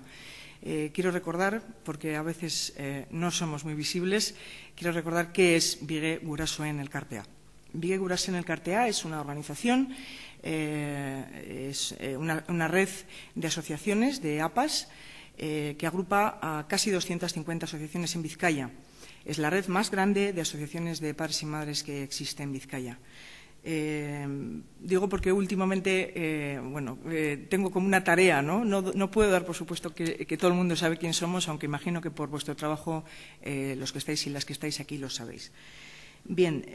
Quiero recordar, porque a veces no somos muy visibles, quiero recordar qué es Bige Gurasoen Elkartea. Bige Gurasoen Elkartea es una organización, es una red de asociaciones, de APAs, que agrupa a casi 250 asociaciones en Vizcaya. Es la red más grande de asociaciones de padres y madres que existe en Vizcaya. Digo porque últimamente, tengo como una tarea, ¿no? No puedo dar por supuesto que todo el mundo sabe quién somos, aunque imagino que por vuestro trabajo los que estáis y las que estáis aquí lo sabéis. Bien,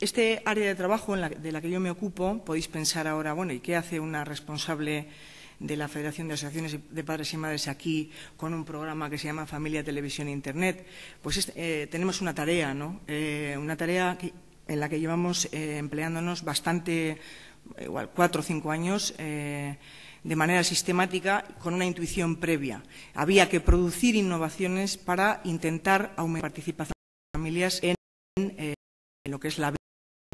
este área de trabajo de la que yo me ocupo, podéis pensar ahora, bueno, ¿y qué hace una responsable de la Federación de Asociaciones de Padres y Madres aquí con un programa que se llama Familia, Televisión e Internet? Pues tenemos una tarea, ¿no? Una tarea en la que llevamos empleándonos bastante, igual 4 o 5 años, de manera sistemática, con una intuición previa. Había que producir innovaciones para intentar aumentar la participación de las familias en lo que es la vida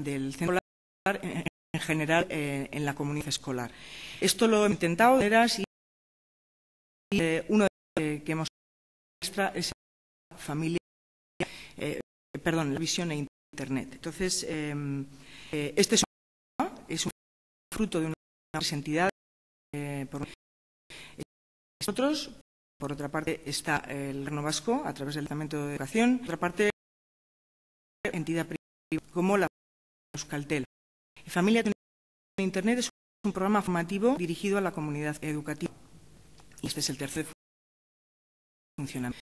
del centro escolar, en general en la comunidad escolar. Esto lo he intentado de veras y uno de que hemos es la familia, la visión e Internet. Entonces, este es un fruto de una entidad. Nosotros, por otra parte, está el Gobierno vasco a través del Departamento de Educación, por otra parte, entidad privada como la Euskaltel. Familia en Internet es un programa formativo dirigido a la comunidad educativa. Y este es el tercer funcionamiento.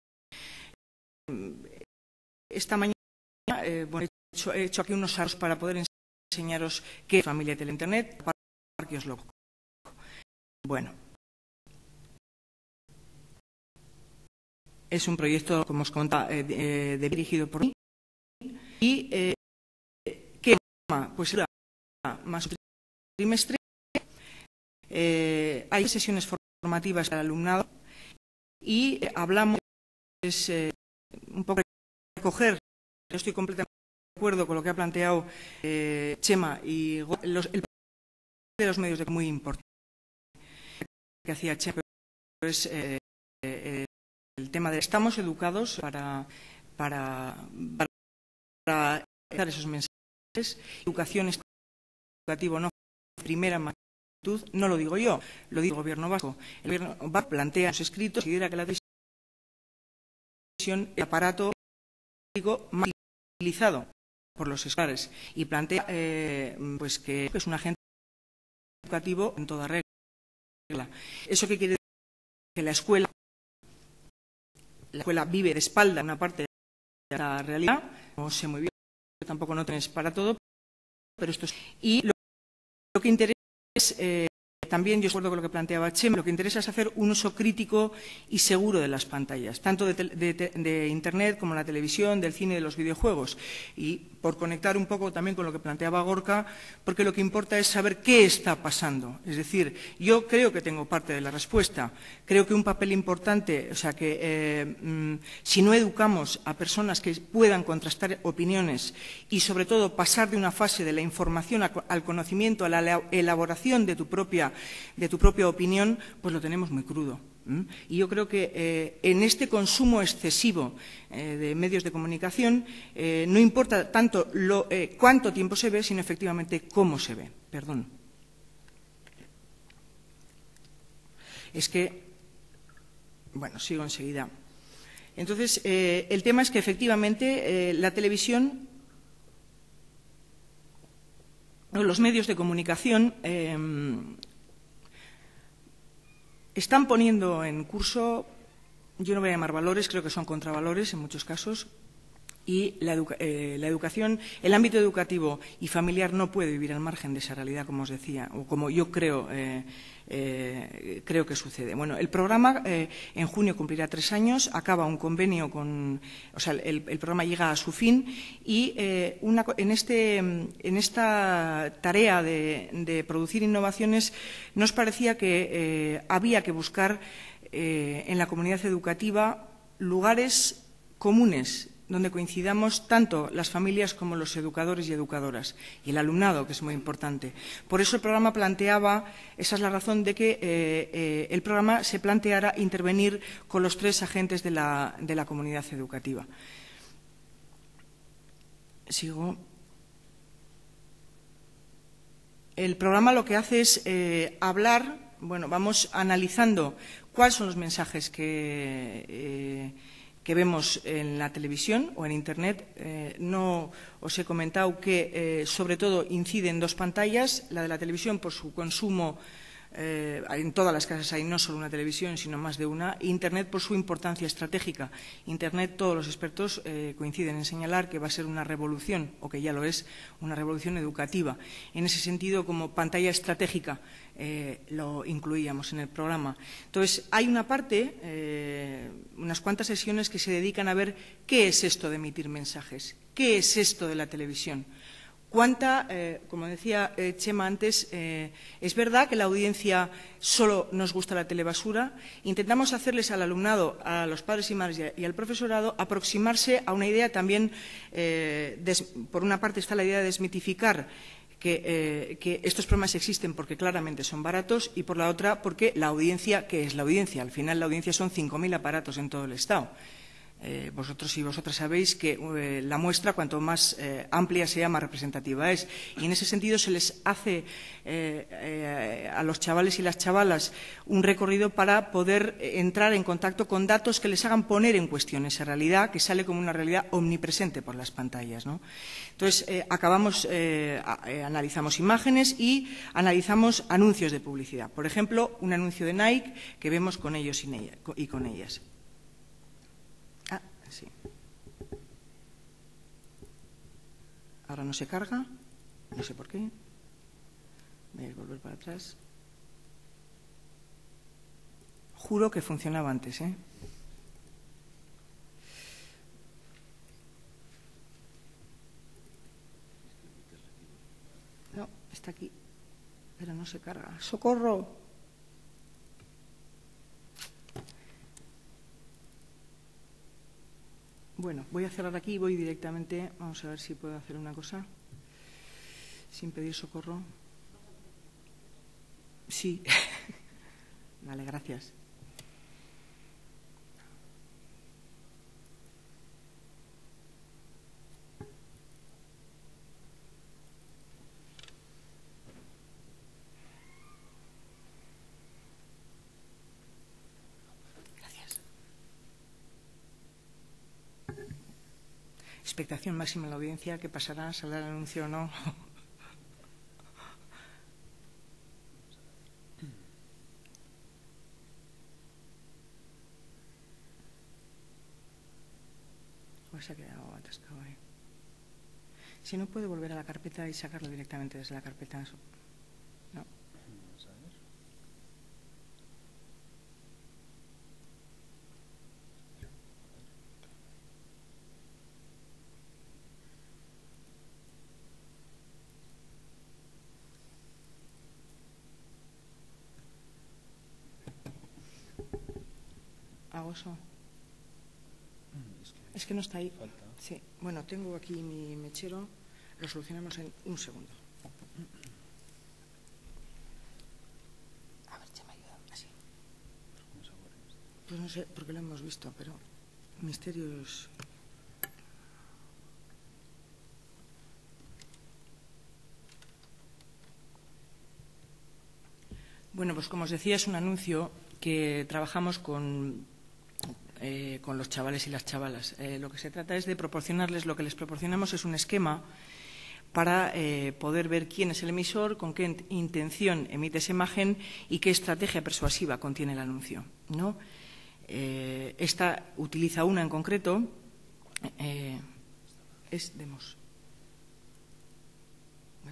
esta mañana bueno, he hecho aquí unos arroz para poder enseñaros qué es Familia Teleinternet, para que os lo cojo. Bueno, es un proyecto, como os contaba, dirigido por mí y que pues más trimestre. Hay sesiones formativas para el alumnado y hablamos un poco de recoger. Yo estoy completamente de acuerdo con lo que ha planteado Chema y el papel de los medios de muy importante que hacía Chema es el tema de estamos educados para dar esos mensajes. Educación educativa no primera magnitud, no lo digo yo, lo dice el Gobierno vasco. El Gobierno vasco plantea sus escritos y dirá que la televisión es el aparato más utilizado por los escolares y plantea pues que es un agente educativo en toda regla. ¿Eso qué quiere decir? Que la escuela vive de espalda una parte de la realidad, no sé muy bien, tampoco no tenés para todo, pero esto es... Y lo que interesa es, también yo estoy de acuerdo con lo que planteaba Chema, lo que interesa es hacer un uso crítico y seguro de las pantallas, tanto de Internet como la televisión, del cine y de los videojuegos. Y por conectar un poco también con lo que planteaba Gorka, porque lo que importa es saber qué está pasando. Es decir, yo creo que tengo parte de la respuesta. Creo que un papel importante, o sea, que si no educamos a personas que puedan contrastar opiniones y, sobre todo, pasar de una fase de la información al conocimiento, a la elaboración de tu propia opinión, pues lo tenemos muy crudo. Y yo creo que en este consumo excesivo de medios de comunicación no importa tanto cuánto tiempo se ve, sino efectivamente cómo se ve. Perdón. Es que, bueno, sigo enseguida. Entonces, el tema es que efectivamente la televisión, los medios de comunicación están poniendo en curso, yo no voy a llamar valores, creo que son contravalores en muchos casos, y la educación, el ámbito educativo y familiar no puede vivir al margen de esa realidad, como os decía, o como yo creo que sucede. Bueno, el programa en junio cumplirá 3 años, acaba un convenio con, o sea, el programa llega a su fin y en esta tarea de producir innovaciones nos parecía que había que buscar en la comunidad educativa lugares comunes donde coincidamos tanto las familias como los educadores y educadoras, y el alumnado, que es muy importante. Por eso el programa planteaba, esa es la razón de que el programa se planteara intervenir con los 3 agentes de la comunidad educativa. Sigo. El programa lo que hace es hablar, bueno, vamos analizando cuáles son los mensajes que vemos en la televisión o en Internet. No os he comentado que, sobre todo, incide en 2 pantallas. La de la televisión por su consumo, en todas las casas hay no solo una televisión, sino más de una. Internet por su importancia estratégica. Internet, todos los expertos coinciden en señalar que va a ser una revolución, o que ya lo es, una revolución educativa. En ese sentido, como pantalla estratégica, lo incluíamos en el programa. Entonces, hay una parte, unas cuantas sesiones que se dedican a ver qué es esto de emitir mensajes, qué es esto de la televisión. Como decía Chema antes, es verdad que la audiencia solo nos gusta la telebasura. Intentamos hacerles al alumnado, a los padres y madres y al profesorado aproximarse a una idea también, por una parte está la idea de desmitificar que estos programas existen porque claramente son baratos y por la otra porque la audiencia, ¿qué es la audiencia? Al final la audiencia son 5.000 aparatos en todo el Estado. Vosotros y vosotras sabéis que la muestra, cuanto más amplia sea, más representativa es. Y en ese sentido se les hace a los chavales y las chavalas un recorrido para poder entrar en contacto con datos que les hagan poner en cuestión esa realidad, que sale como una realidad omnipresente por las pantallas, ¿no? Entonces, analizamos imágenes y analizamos anuncios de publicidad. Por ejemplo, un anuncio de Nike que vemos con ellos y con ellas. Sí. Ahora no se carga, no sé por qué. Voy a volver para atrás. Juro que funcionaba antes, ¿eh? No, está aquí, pero no se carga. ¡Socorro! Bueno, voy a cerrar aquí y voy directamente. Vamos a ver si puedo hacer una cosa sin pedir socorro. Sí. Vale, gracias. Expectación máxima en la audiencia. ¿Qué pasará? ¿Saldrá el anuncio o no? O se ha quedado atascado ahí. Si no, puede volver a la carpeta y sacarlo directamente desde la carpeta. No. ¿Hago eso? Es que no está ahí. Sí. Bueno, tengo aquí mi mechero. Lo solucionamos en un segundo. A ver, ¿se me ayuda? Así. Pues no sé, porque lo hemos visto, pero misterios. Bueno, pues como os decía, es un anuncio que trabajamos con los chavales y las chavalas. Lo que se trata es de proporcionarles, lo que les proporcionamos es un esquema para poder ver quién es el emisor, con qué intención emite esa imagen y qué estrategia persuasiva contiene el anuncio, ¿no? Esta utiliza una en concreto, es Demos.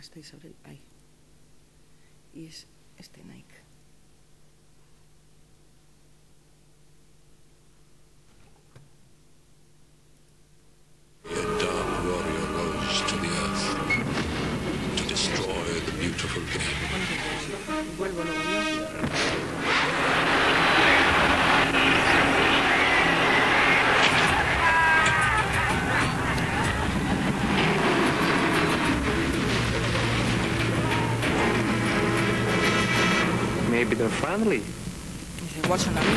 ¿Estáis sobre ahí? Y es este Nike. Vuelvo luego yo. Maybe they're friendly. Dice, igual son amigos.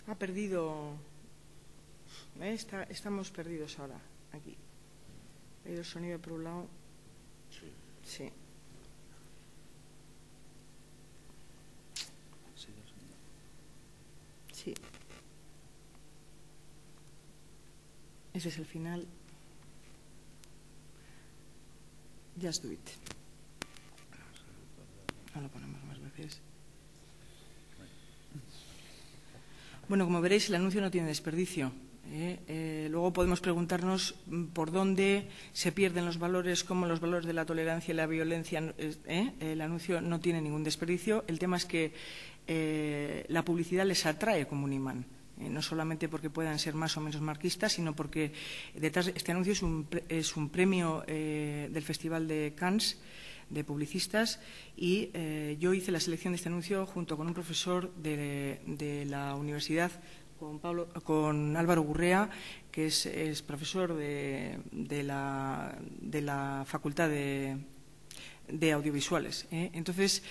Ha perdido. Estamos perdidos ahora, aquí. Ha ido el sonido por un lado. Sí. Sí. Ese es el final. Just do it. No lo ponemos más veces. Bueno, como veréis, el anuncio no tiene desperdicio. Luego podemos preguntarnos por dónde se pierden los valores, como los valores de la tolerancia y la violencia. El anuncio no tiene ningún desperdicio. El tema es que la publicidad les atrae como un imán. No solamente porque puedan ser más o menos marxistas, sino porque detrás de este anuncio es un premio del Festival de Cannes de publicistas y yo hice la selección de este anuncio junto con un profesor de la universidad, con Álvaro Gurrea, que es profesor de la Facultad de Audiovisuales. Entonces,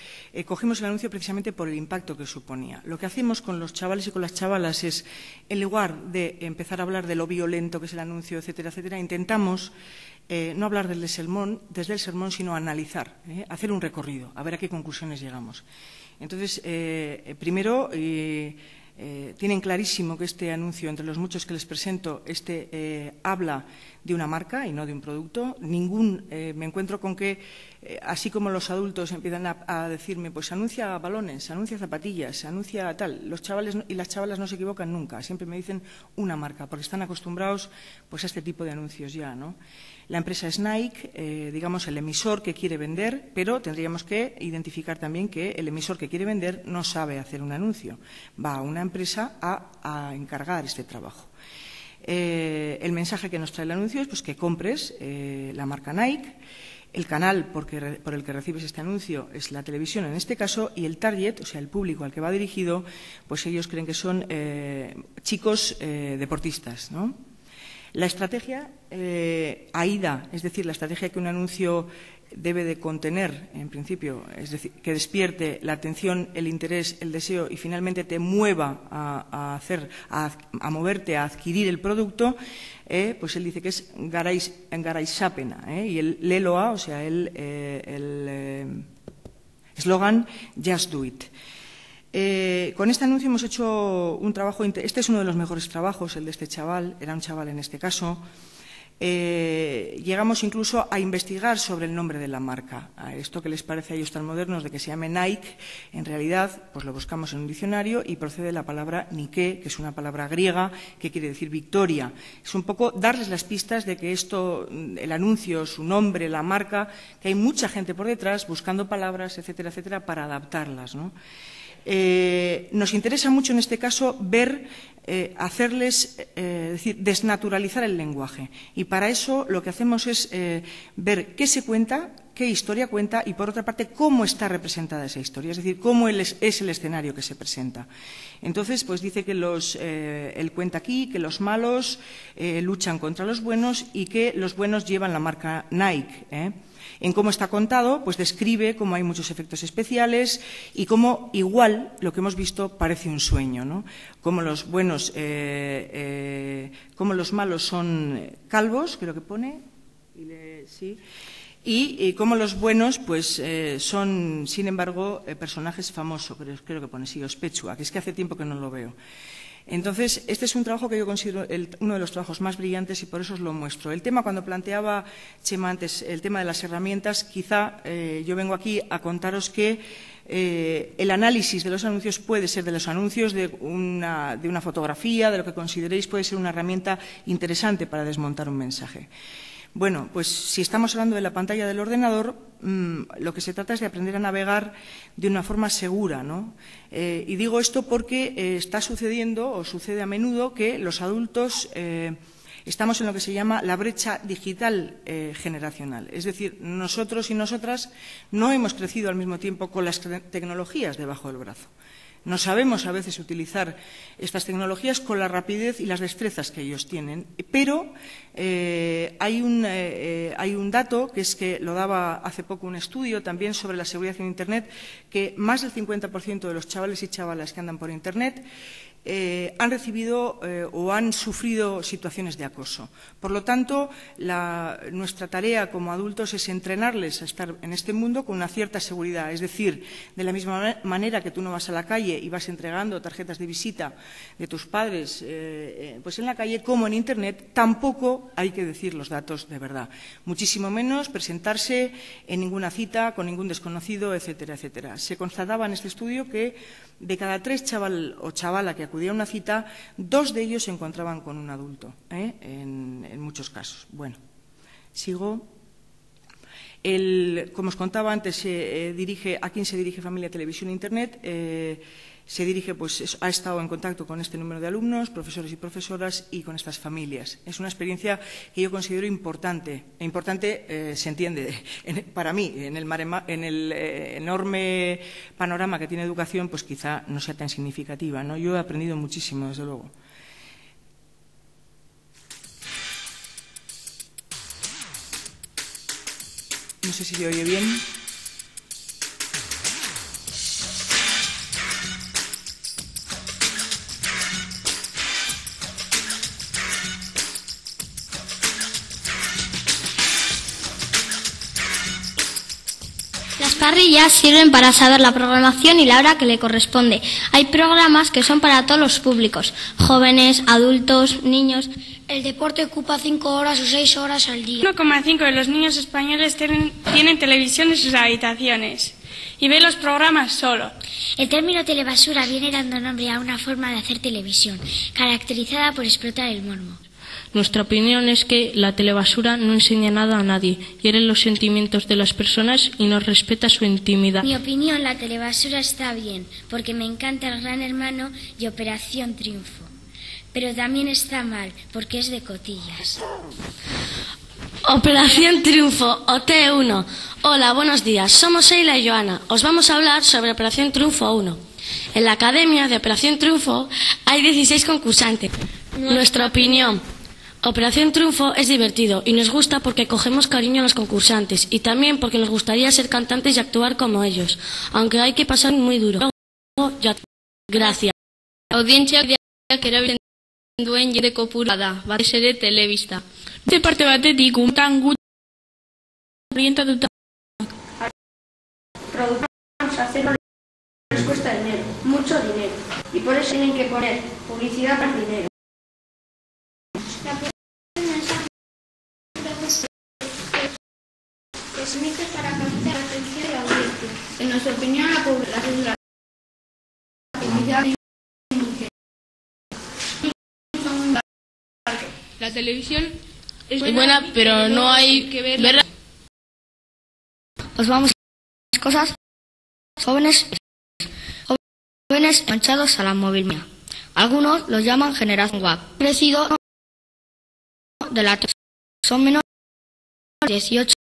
cogimos el anuncio precisamente por el impacto que suponía. Lo que hacemos con los chavales y con las chavalas es, en lugar de empezar a hablar de lo violento que es el anuncio, etcétera, etcétera, intentamos no hablar desde el sermón, sino analizar, hacer un recorrido, a ver a qué conclusiones llegamos. Entonces, primero, tienen clarísimo que este anuncio, entre los muchos que les presento, habla de una marca y no de un producto. Me encuentro con que, así como los adultos empiezan a decirme, pues anuncia balones, anuncia zapatillas, anuncia tal, los chavales y las chavalas no se equivocan nunca, siempre me dicen una marca, porque están acostumbrados pues a este tipo de anuncios ya, ¿no? La empresa es Nike, digamos el emisor que quiere vender, pero tendríamos que identificar también que el emisor que quiere vender no sabe hacer un anuncio. Va a una empresa a encargar este trabajo. El mensaje que nos trae el anuncio es pues, que compres la marca Nike. El canal por el que recibes este anuncio es la televisión en este caso, y el target, o sea, el público al que va dirigido, pues ellos creen que son chicos deportistas, ¿no? La estrategia AIDA, es decir, la estrategia que un anuncio debe de contener, en principio, es decir, que despierte la atención, el interés, el deseo y finalmente te mueva a moverte, a adquirir el producto, pues él dice que es garaizapena, y el leloa, o sea, el eslogan Just Do It. Con este anuncio hemos hecho un trabajo, este es uno de los mejores trabajos, el de este chaval, era un chaval en este caso. Llegamos incluso a investigar sobre el nombre de la marca. A esto que les parece a ellos tan modernos de que se llame Nike, en realidad pues lo buscamos en un diccionario y procede la palabra Nike, que es una palabra griega que quiere decir victoria. Es un poco darles las pistas de que esto, el anuncio, su nombre, la marca, que hay mucha gente por detrás buscando palabras, etcétera, etcétera, para adaptarlas, ¿no? Nos interesa mucho en este caso ver, hacerles, es decir, desnaturalizar el lenguaje. Y para eso lo que hacemos es ver qué se cuenta, qué historia cuenta y, por otra parte, cómo está representada esa historia, es decir, cómo es el escenario que se presenta. Entonces, pues dice que él cuenta aquí que los malos luchan contra los buenos y que los buenos llevan la marca Nike, En cómo está contado, pues describe cómo hay muchos efectos especiales y cómo igual lo que hemos visto parece un sueño, ¿no? Cómo los buenos, cómo los malos son calvos, creo que pone, sí, y cómo los buenos, pues son, sin embargo, personajes famosos, creo que pone sí, Ospechua, que es que hace tiempo que no lo veo. Entonces, este es un trabajo que yo considero uno de los trabajos más brillantes y por eso os lo muestro. El tema, cuando planteaba Chema antes el tema de las herramientas, quizá yo vengo aquí a contaros que el análisis de los anuncios puede ser de los anuncios, de una fotografía, de lo que consideréis, puede ser una herramienta interesante para desmontar un mensaje. Bueno, pues si estamos hablando de la pantalla del ordenador, lo que se trata es de aprender a navegar de una forma segura, ¿no? Y digo esto porque está sucediendo, o sucede a menudo, que los adultos estamos en lo que se llama la brecha digital generacional. Es decir, nosotros y nosotras no hemos crecido al mismo tiempo con las tecnologías debajo del brazo. No sabemos a veces utilizar estas tecnologías con la rapidez y las destrezas que ellos tienen, pero hay un dato que es que lo daba hace poco un estudio también sobre la seguridad en Internet, que más del 50% de los chavales y chavalas que andan por Internet han recibido o han sufrido situaciones de acoso. Por lo tanto, nuestra tarea como adultos es entrenarles a estar en este mundo con una cierta seguridad. Es decir, de la misma manera que tú no vas a la calle y vas entregando tarjetas de visita de tus padres, pues en la calle como en Internet, tampoco hay que decir los datos de verdad. Muchísimo menos presentarse en ninguna cita con ningún desconocido, etcétera, etcétera. Se constataba en este estudio que de cada 3 chaval o chavala que acudía a una cita, 2 de ellos se encontraban con un adulto, en muchos casos. Bueno, sigo. Como os contaba antes, ¿a quién se dirige Familia Televisión e Internet? Se dirige, pues, ha estado en contacto con este número de alumnos, profesores y profesoras y con estas familias. Es una experiencia que yo considero importante. Importante se entiende, para mí, en el enorme panorama que tiene educación, pues quizá no sea tan significativa, ¿no? Yo he aprendido muchísimo, desde luego. No sé si se oye bien. Las parrillas sirven para saber la programación y la hora que le corresponde. Hay programas que son para todos los públicos, jóvenes, adultos, niños. El deporte ocupa 5 horas o 6 horas al día. 1,5 de los niños españoles tienen televisión en sus habitaciones y ven los programas solo. El término telebasura viene dando nombre a una forma de hacer televisión, caracterizada por explotar el morbo. Nuestra opinión es que la telebasura no enseña nada a nadie, hiere los sentimientos de las personas y no respeta su intimidad. En mi opinión, la telebasura está bien, porque me encanta el Gran Hermano y Operación Triunfo. Pero también está mal, porque es de cotillas. Operación Triunfo, OT1. Hola, buenos días. Somos Sheila y Joana. Os vamos a hablar sobre Operación Triunfo 1. En la Academia de Operación Triunfo hay 16 concursantes. Nuestra opinión. Operación Triunfo es divertido y nos gusta porque cogemos cariño a los concursantes y también porque nos gustaría ser cantantes y actuar como ellos, aunque hay que pasar muy duro. Gracias. Audiencia que era duen de kopurada, bat ere telebista. De parte batetik untan gut orientatuta. Productos hacerlo les cuesta dinero, mucho dinero, y por eso tienen que poner publicidad para dinero. Se emite para captar la atención de la audiencia. En nuestra opinión, la publicidad La televisión es buena, pero no hay que verla. Os vamos a las cosas jóvenes enganchados a la movilidad. Algunos los llaman generación WAP. Crecido de la son menores de 18.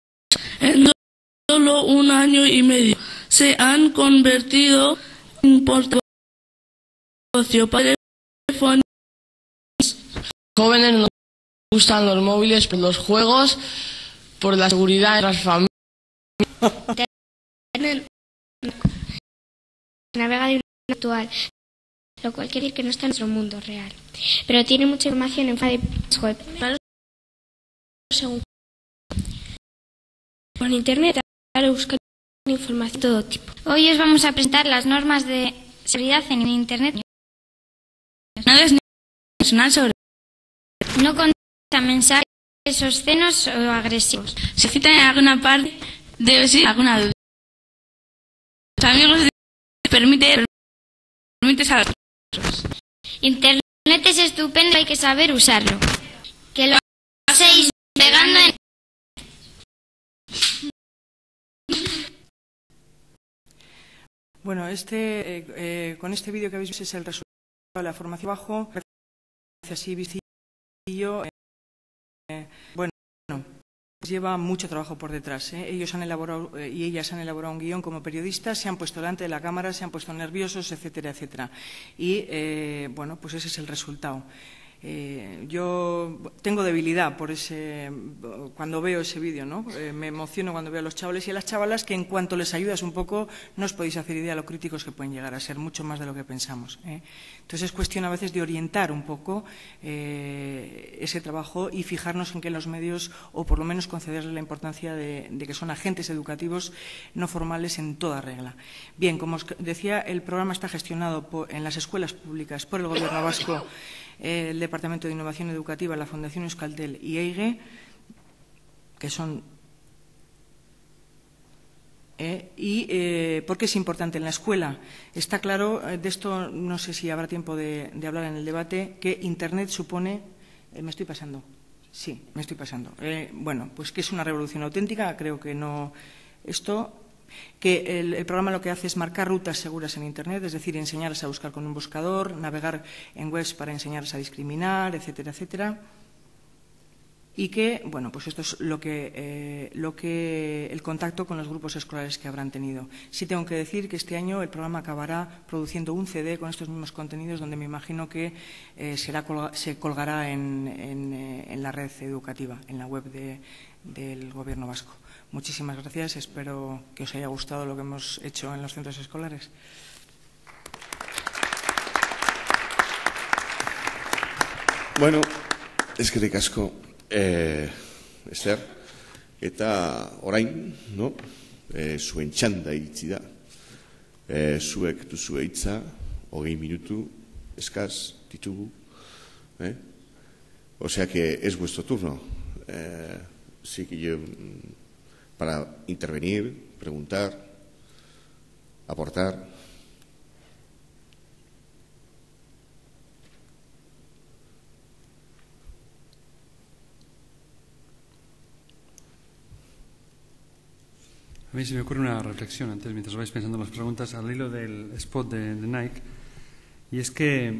En solo un año y medio se han convertido en portafolio para teléfonos. Jóvenes nos gustan los móviles por los juegos, por la seguridad de las familias. Navega de una actual, lo cual quiere decir que no está en nuestro mundo real. Pero tiene mucha información en páginas web. Con internet para buscar información de todo tipo. Hoy os vamos a presentar las normas de seguridad en internet. Nada es personal sobre. No contesta mensajes obscenos o agresivos. Si citan en alguna parte, debe ser alguna duda. Los amigos permite a los otros. Internet es estupendo, hay que saber usarlo. Que lo paséis pegando en... Bueno, con este vídeo que habéis visto es el resultado de la formación bajo. Así vistillo. Bueno, lleva mucho trabajo por detrás. Ellos han elaborado y ellas han elaborado un guión como periodistas, se han puesto delante de la cámara, se han puesto nerviosos, etcétera, etcétera. Y bueno, pues ese es el resultado. Yo tengo debilidad por cuando veo ese vídeo, ¿no? Me emociono cuando veo a los chavales y a las chavalas que en cuanto les ayudas un poco no os podéis hacer idea de lo críticos que pueden llegar a ser, mucho más de lo que pensamos. Entonces es cuestión a veces de orientar un poco ese trabajo y fijarnos en que los medios, o por lo menos concederles la importancia de que son agentes educativos no formales en toda regla. Bien, como os decía, el programa está gestionado en las escuelas públicas por el Gobierno vasco, el Departamento de Innovación Educativa, la Fundación Euskaltel y EIGE, que son... ¿por qué es importante en la escuela? Está claro, de esto no sé si habrá tiempo de hablar en el debate, que Internet supone... ¿Me estoy pasando? Sí, me estoy pasando. Bueno, pues que es una revolución auténtica, creo que no. Esto, que el programa lo que hace es marcar rutas seguras en Internet, es decir, enseñarles a buscar con un buscador, navegar en webs para enseñarles a discriminar, etcétera, etcétera. Y que, bueno, pues esto es el contacto con los grupos escolares que habrán tenido. Sí tengo que decir que este año el programa acabará produciendo un CD con estos mismos contenidos, donde me imagino que se colgará en la red educativa, en la web del Gobierno vasco. Muchísimas gracias. Espero que os haya gustado lo que hemos hecho en los centros escolares. Bueno, eskerrik asko. Ester, eta orain, no? Zuen txanda iritsi da. Zuek duzue hitza, 20 minutu, eskaz, ditugu. O sea que es vuestro turno. Sí que yo, para intervenir, preguntar, aportar. A mí se me ocurre una reflexión antes, mientras vais pensando en las preguntas, al hilo del spot de Nike, y es que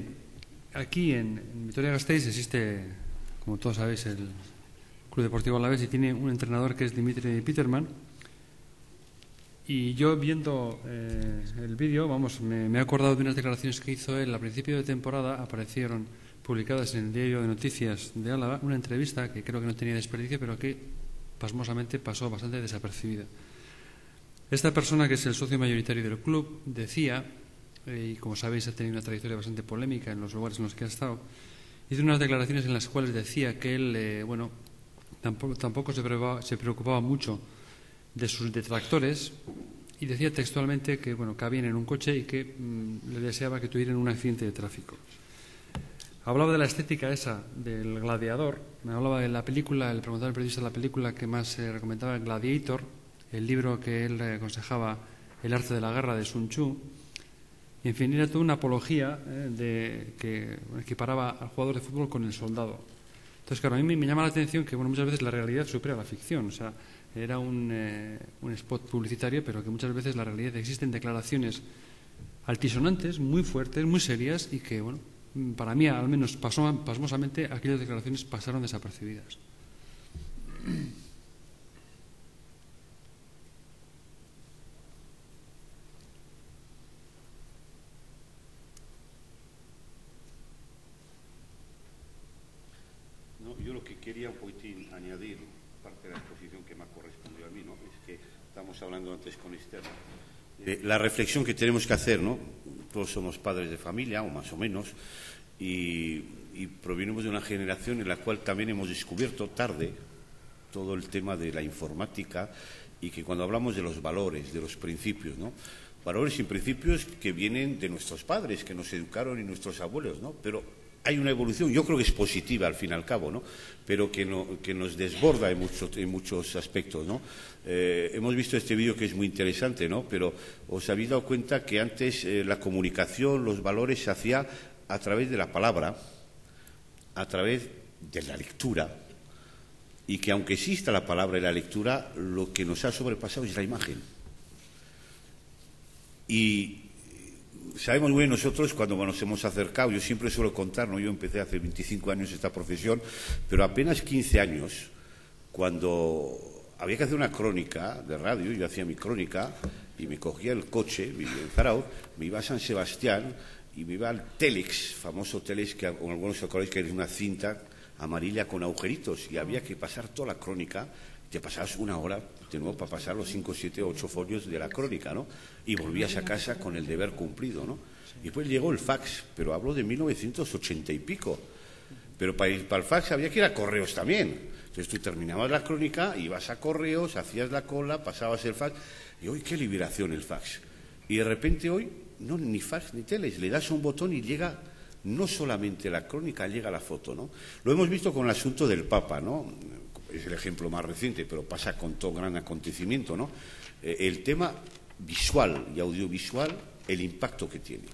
aquí en Vitoria-Gasteiz existe, como todos sabéis, el Club Deportivo Alavés, y tiene un entrenador que es Dimitri Peterman, y yo viendo el vídeo, me he acordado de unas declaraciones que hizo él a principio de temporada. Aparecieron publicadas en el diario de noticias de Álava, una entrevista que creo que no tenía desperdicio, pero que pasmosamente pasó bastante desapercibida. Esta persona, que es el socio mayoritario del club, decía, y como sabéis ha tenido una trayectoria bastante polémica en los lugares en los que ha estado, hizo unas declaraciones en las cuales decía que él, tampoco se preocupaba mucho de sus detractores, y decía textualmente que, cabían en un coche y que le deseaba que tuvieran un accidente de tráfico. Hablaba de la estética esa del gladiador, me hablaba de la película, le preguntaba al periodista la película que más se recomendaba, Gladiator, el libro que él aconsejaba, El arte de la guerra, de Sun Tzu. Y, en fin, era toda una apología que equiparaba al jugador de fútbol con el soldado. Entonces, claro, a mí me llama la atención que muchas veces la realidad supera la ficción. O sea, era un spot publicitario, pero que muchas veces la realidad existen declaraciones altisonantes, muy fuertes, muy serias, y que, para mí, al menos pasmosamente, aquellas declaraciones pasaron desapercibidas. Yo lo que quería un poquitín añadir, parte de la exposición que me ha correspondido a mí, ¿no? Es que estamos hablando antes con Esther, la reflexión que tenemos que hacer, ¿no? Todos somos padres de familia, o más o menos, y provenimos de una generación en la cual también hemos descubierto tarde todo el tema de la informática, y que cuando hablamos de los valores, de los principios, ¿no? Valores y principios que vienen de nuestros padres, que nos educaron, y nuestros abuelos, ¿no? Pero hay una evolución, yo creo que es positiva al fin y al cabo, ¿no? Pero que nos desborda en muchos aspectos, ¿no? Hemos visto este vídeo que es muy interesante, ¿no? Pero os habéis dado cuenta que antes la comunicación, los valores se hacía a través de la palabra, a través de la lectura, y que aunque exista la palabra y la lectura, lo que nos ha sobrepasado es la imagen. Y sabemos muy bien nosotros cuando nos hemos acercado, yo siempre suelo contar, ¿no? Yo empecé hace 25 años esta profesión, pero apenas 15 años, cuando había que hacer una crónica de radio, yo hacía mi crónica y me cogía el coche, vivía en Zarauz, me iba a San Sebastián y me iba al Telex, famoso Telex, que algunos os acordáis que era una cinta amarilla con agujeritos, y había que pasar toda la crónica. Te pasabas una hora de nuevo para pasar los 5, 7, 8 folios de la crónica, ¿no? Y volvías a casa con el deber cumplido, ¿no? Y después llegó el fax, pero hablo de 1980 y pico. Pero para el fax había que ir a correos también. Entonces tú terminabas la crónica, ibas a correos, hacías la cola, pasabas el fax, y hoy qué liberación el fax. Y de repente hoy, no, ni fax ni teles, le das un botón y llega no solamente la crónica, llega la foto, ¿no? Lo hemos visto con el asunto del Papa, ¿no? Es el ejemplo más reciente, pero pasa con todo gran acontecimiento, ¿no? El tema visual y audiovisual, el impacto que tiene.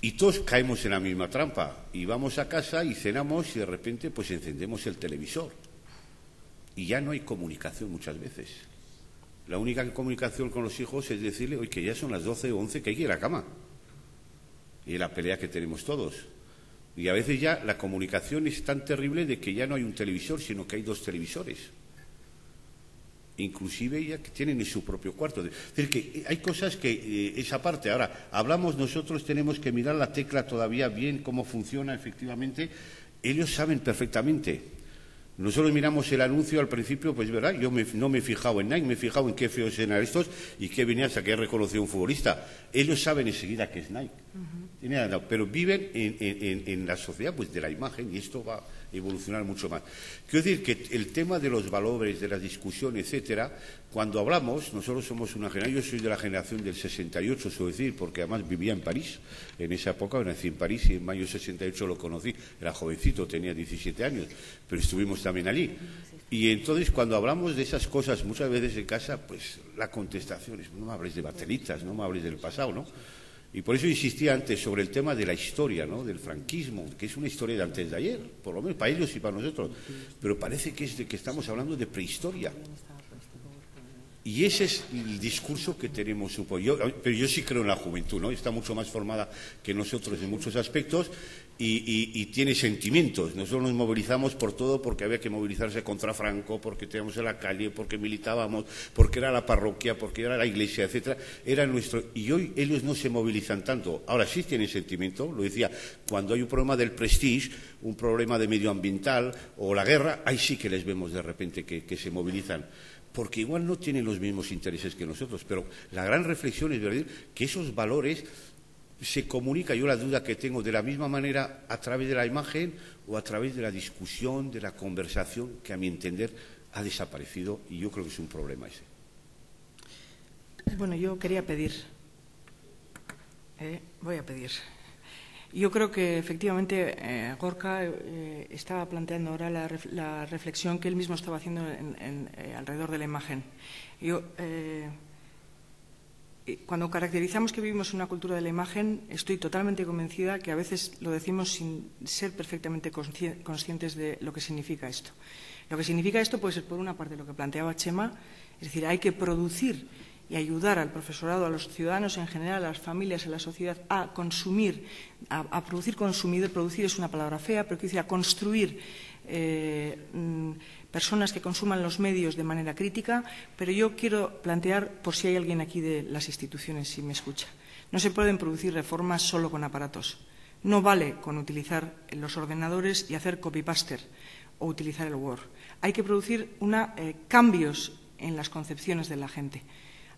Y todos caemos en la misma trampa. Y vamos a casa y cenamos y de repente pues encendemos el televisor. Y ya no hay comunicación muchas veces. La única comunicación con los hijos es decirle, oye, que ya son las 12 o 11, que hay que ir a la cama. Y es la pelea que tenemos todos. Y a veces ya la comunicación es tan terrible de que ya no hay un televisor, sino que hay 2 televisores. Inclusive ya que tienen en su propio cuarto. Es decir, que hay cosas que esa parte. Ahora, hablamos nosotros, tenemos que mirar la tecla todavía bien, cómo funciona efectivamente. Ellos saben perfectamente. Nosotros miramos el anuncio al principio, pues verdad, yo no me he fijado en Nike, me he fijado en qué feos eran estos y qué venía hasta que he reconocido a un futbolista. Ellos saben enseguida que es Nike. Pero viven en la sociedad pues de la imagen y esto va a evolucionar mucho más. Quiero decir que el tema de los valores, de la discusión, etcétera, cuando hablamos, nosotros somos una generación, yo soy de la generación del 68, suelo decir, porque además vivía en París. En esa época nací en París y en mayo del 68 lo conocí. Era jovencito, tenía 17 años, pero estuvimos también allí. Y entonces cuando hablamos de esas cosas muchas veces en casa, pues la contestación es, no me hables de bateritas, no me hables del pasado, ¿no? Y por eso insistía antes sobre el tema de la historia, ¿no? Del franquismo, que es una historia de antes de ayer, por lo menos para ellos y para nosotros. Pero parece que es de que estamos hablando de prehistoria. Y ese es el discurso que tenemos. Pero yo sí creo en la juventud, ¿no? Está mucho más formada que nosotros en muchos aspectos y tiene sentimientos. Nosotros nos movilizamos por todo, porque había que movilizarse contra Franco, porque teníamos en la calle, porque militábamos, porque era la parroquia, porque era la iglesia, etcétera. Era nuestro. Y hoy ellos no se movilizan tanto. Ahora sí tienen sentimiento. Lo decía, cuando hay un problema del prestige, un problema de medioambiental o la guerra, ahí sí que les vemos de repente que se movilizan. Porque igual no tienen los mismos intereses que nosotros, pero la gran reflexión es verdad que esos valores se comunican, yo la duda que tengo, de la misma manera a través de la imagen o a través de la discusión, de la conversación, que a mi entender ha desaparecido y yo creo que es un problema ese. Bueno, yo quería pedir, voy a pedir. Yo creo que efectivamente Gorka estaba planteando ahora la reflexión que él mismo estaba haciendo alrededor de la imagen. Cuando caracterizamos que vivimos en una cultura de la imagen, estoy totalmente convencida que a veces lo decimos sin ser perfectamente conscientes de lo que significa esto. Lo que significa esto puede ser, por una parte, lo que planteaba Chema, es decir, hay que producir y ayudar al profesorado, a los ciudadanos en general, a las familias, a la sociedad, a consumir, a producir consumidor. Producir es una palabra fea, pero quiero decir, a construir personas que consuman los medios de manera crítica. Pero yo quiero plantear, por si hay alguien aquí de las instituciones, si me escucha, no se pueden producir reformas solo con aparatos. No vale con utilizar los ordenadores y hacer copy-paste o utilizar el Word. Hay que producir cambios en las concepciones de la gente.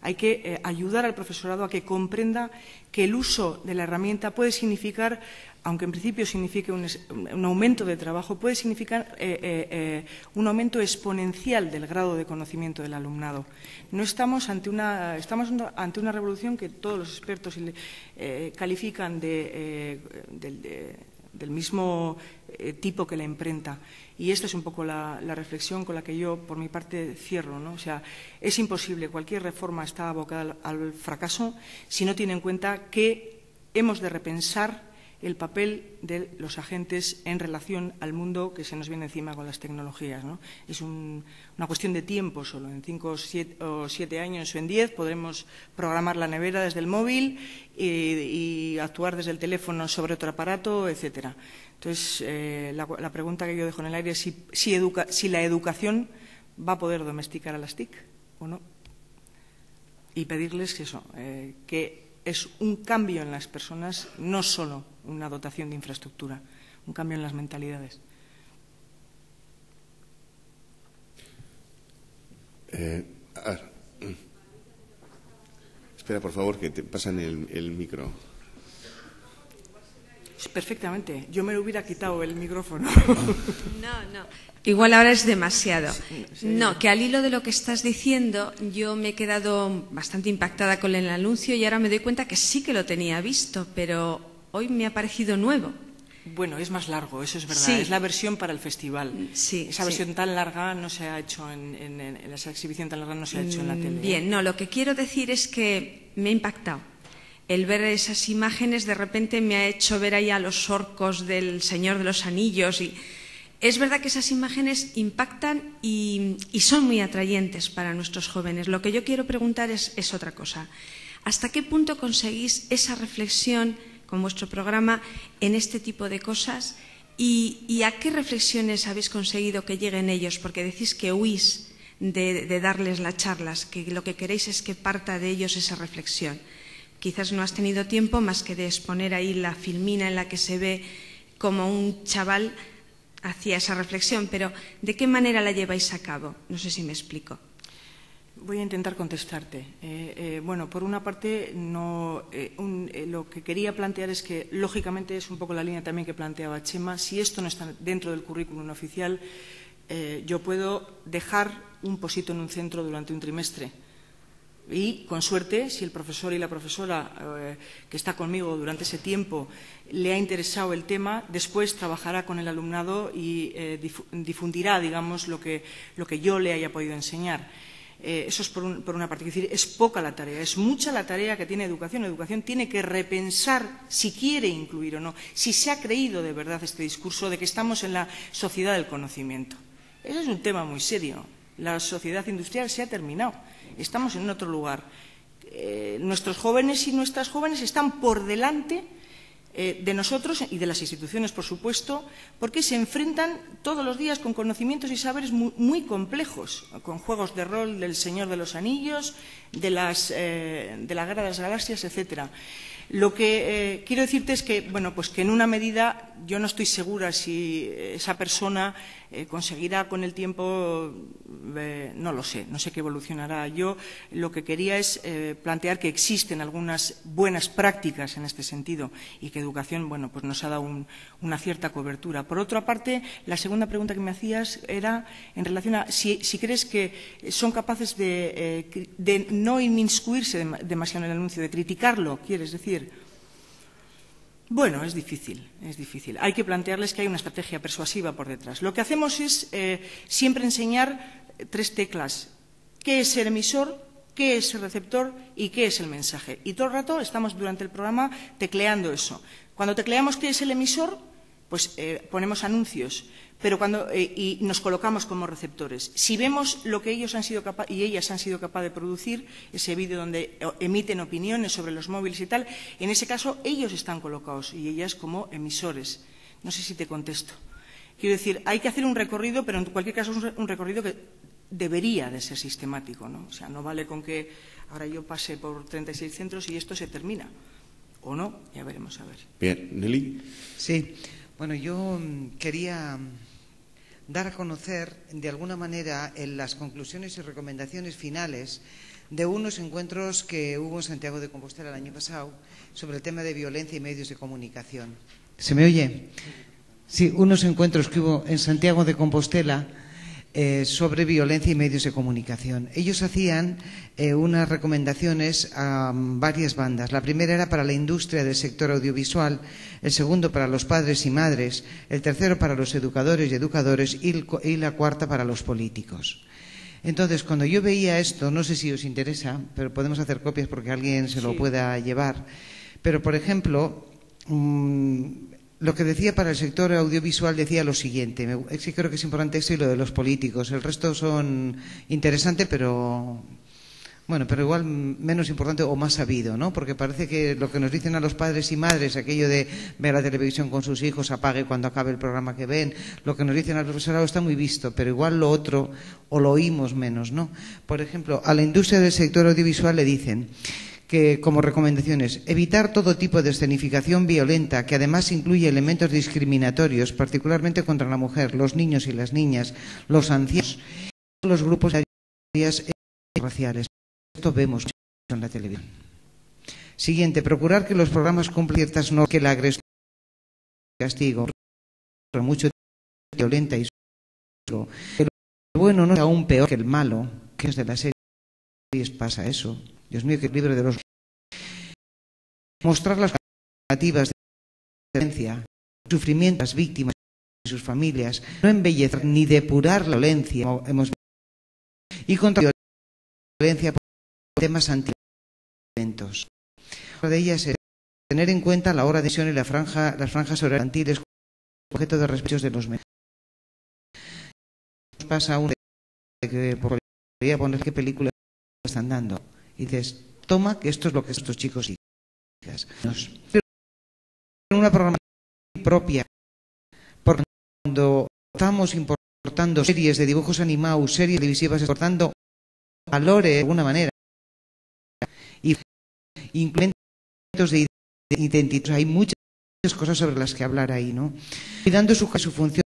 Hay que ayudar al profesorado a que comprenda que el uso de la herramienta puede significar, aunque en principio signifique un aumento de trabajo, puede significar un aumento exponencial del grado de conocimiento del alumnado. No estamos ante una revolución que todos los expertos califican del mismo tipo que la imprenta. Y esta es un poco la reflexión con la que yo, por mi parte, cierro, ¿no? O sea, es imposible, cualquier reforma está abocada al fracaso si no tiene en cuenta que hemos de repensar el papel de los agentes en relación al mundo que se nos viene encima con las tecnologías, ¿no? Es una cuestión de tiempo solo. En 5 o 7 años o en 10 podremos programar la nevera desde el móvil y actuar desde el teléfono sobre otro aparato, etcétera. Entonces, la pregunta que yo dejo en el aire es si la educación va a poder domesticar a las TIC o no. Y pedirles que es un cambio en las personas, no solo una dotación de infraestructura, un cambio en las mentalidades. Espera, por favor, que te pasan el micro. Perfectamente. Yo me lo hubiera quitado el micrófono. No. Igual ahora es demasiado. No, que al hilo de lo que estás diciendo, yo me he quedado bastante impactada con el anuncio y ahora me doy cuenta que sí que lo tenía visto, pero hoy me ha parecido nuevo. Bueno, es más largo, eso es verdad. Sí. Es la versión para el festival. Sí, esa versión tan larga no se ha hecho esa exhibición tan larga no se ha hecho en la tele. Bien, no, lo que quiero decir es que me ha impactado. El ver esas imágenes de repente me ha hecho ver ahí a los orcos del Señor de los Anillos y es verdad que esas imágenes impactan y son muy atrayentes para nuestros jóvenes. Lo que yo quiero preguntar es otra cosa. ¿Hasta qué punto conseguís esa reflexión con vuestro programa en este tipo de cosas? ¿Y a qué reflexiones habéis conseguido que lleguen ellos? Porque decís que huís de darles las charlas, que lo que queréis es que parta de ellos esa reflexión. Quizás no has tenido tiempo más que de exponer ahí la filmina en la que se ve como un chaval hacía esa reflexión, pero ¿de qué manera la lleváis a cabo? No sé si me explico. Voy a intentar contestarte. Bueno, por una parte, lo que quería plantear es que, lógicamente, es un poco la línea también que planteaba Chema. Si esto no está dentro del currículum oficial, yo puedo dejar un posito en un centro durante un trimestre. Y, con suerte, si el profesor y la profesora que está conmigo durante ese tiempo le ha interesado el tema, después trabajará con el alumnado y difundirá, digamos, lo que yo le haya podido enseñar. Eso es por una parte. Es decir, es poca la tarea, es mucha la tarea que tiene educación. La educación tiene que repensar si quiere incluir o no, si se ha creído de verdad este discurso de que estamos en la sociedad del conocimiento. Ese es un tema muy serio. La sociedad industrial se ha terminado. Estamos en otro lugar. Nuestros jóvenes y nuestras jóvenes están por delante de nosotros y de las instituciones, por supuesto, porque se enfrentan todos los días con conocimientos y saberes muy complejos, con juegos de rol del Señor de los Anillos, de la Guerra de las Galaxias, etcétera. Lo que quiero decirte es que, bueno, pues que en una medida yo no estoy segura si esa persona conseguirá con el tiempo, no lo sé, no sé qué evolucionará. Yo lo que quería es plantear que existen algunas buenas prácticas en este sentido y que educación, bueno, pues nos ha dado una cierta cobertura. Por otra parte, la segunda pregunta que me hacías era en relación a si crees que son capaces de no inmiscuirse demasiado en el anuncio, de criticarlo, ¿quieres decir? Bueno, es difícil, es difícil. Hay que plantearles que hay una estrategia persuasiva por detrás. Lo que hacemos es siempre enseñar 3 teclas. ¿Qué es el emisor? ¿Qué es el receptor? ¿Y qué es el mensaje? Y todo el rato estamos durante el programa tecleando eso. Cuando tecleamos qué es el emisor, pues ponemos anuncios, pero y nos colocamos como receptores. Si vemos lo que ellos han sido y ellas han sido capaces de producir, ese vídeo donde emiten opiniones sobre los móviles y tal, en ese caso ellos están colocados y ellas como emisores. No sé si te contesto. Quiero decir, hay que hacer un recorrido, pero en cualquier caso es un recorrido que debería de ser sistemático, ¿no? O sea, no vale con que ahora yo pase por 36 centros y esto se termina. ¿O no? Ya veremos a ver. Bien, Nelly. Sí. Bueno, yo quería dar a conocer, de alguna manera, en las conclusiones y recomendaciones finales de unos encuentros que hubo en Santiago de Compostela el año pasado sobre el tema de violencia y medios de comunicación. ¿Se me oye? Sí, unos encuentros que hubo en Santiago de Compostela sobre violencia y medios de comunicación. Ellos hacían unas recomendaciones a varias bandas. La primera era para la industria del sector audiovisual, el segundo para los padres y madres, el tercero para los educadores y educadores y la cuarta para los políticos. Entonces, cuando yo veía esto, no sé si os interesa, pero podemos hacer copias porque alguien se lo pueda llevar, pero, por ejemplo, lo que decía para el sector audiovisual decía lo siguiente. Es que creo que es importante esto y lo de los políticos. El resto son interesantes, pero bueno, pero igual menos importante o más sabido, ¿no? Porque parece que lo que nos dicen a los padres y madres, aquello de ver la televisión con sus hijos, apague cuando acabe el programa que ven, lo que nos dicen al profesorado está muy visto, pero igual lo otro o lo oímos menos, ¿no? Por ejemplo, a la industria del sector audiovisual le dicen que, como recomendaciones, evitar todo tipo de escenificación violenta que además incluye elementos discriminatorios, particularmente contra la mujer, los niños y las niñas, los ancianos, los grupos raciales. Esto vemos en la televisión. Siguiente, procurar que los programas cumplan ciertas normas, que la agresión, castigo, mucho violenta y que lo bueno no es aún peor que el malo, que es de las series pasa eso. Dios mío, que el libro de los... Mostrar las alternativas de violencia, sufrimiento de las víctimas y sus familias, no embellecer ni depurar la violencia, como hemos visto, y contra la violencia por temas antiviolentos. de ellas es tener en cuenta la hora de emisión y las franjas horarias infantiles objeto de respetos de los menores. Pasa uno que podría poner qué película están dando y dices, toma, que esto es lo que estos chicos y chicas. Una programación propia, porque cuando estamos importando series de dibujos animados, series televisivas, exportando valores de alguna manera y implementos de identidad, hay muchas cosas sobre las que hablar ahí, ¿no? Cuidando su función,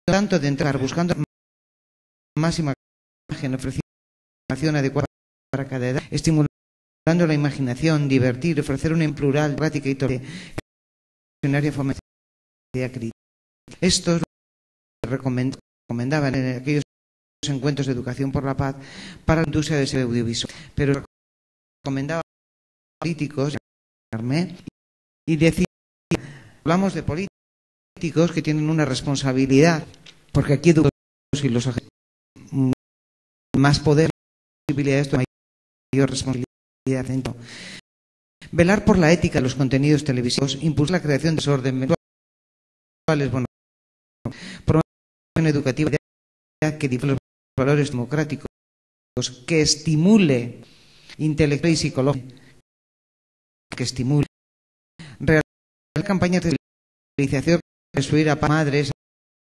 tanto de entrar, buscando máxima imagen, ofreciendo información adecuada para cada edad, estimulando la imaginación, divertir, ofrecer una plural, práctica y todo, formación crítica. Esto es lo que recomendaban en aquellos encuentros de educación por la paz para la industria del audiovisual, pero recomendaba a políticos y decía, hablamos de políticos que tienen una responsabilidad, porque aquí y los agentes más poder, posibilidades, mayor responsabilidad. Velar por la ética de los contenidos televisivos, impulsar la creación de desorden mensuales, bueno, promoción educativa que difunda los valores democráticos, que estimule intelectual y psicológico, que estimule realizar campañas de sensibilización para instruir a madres,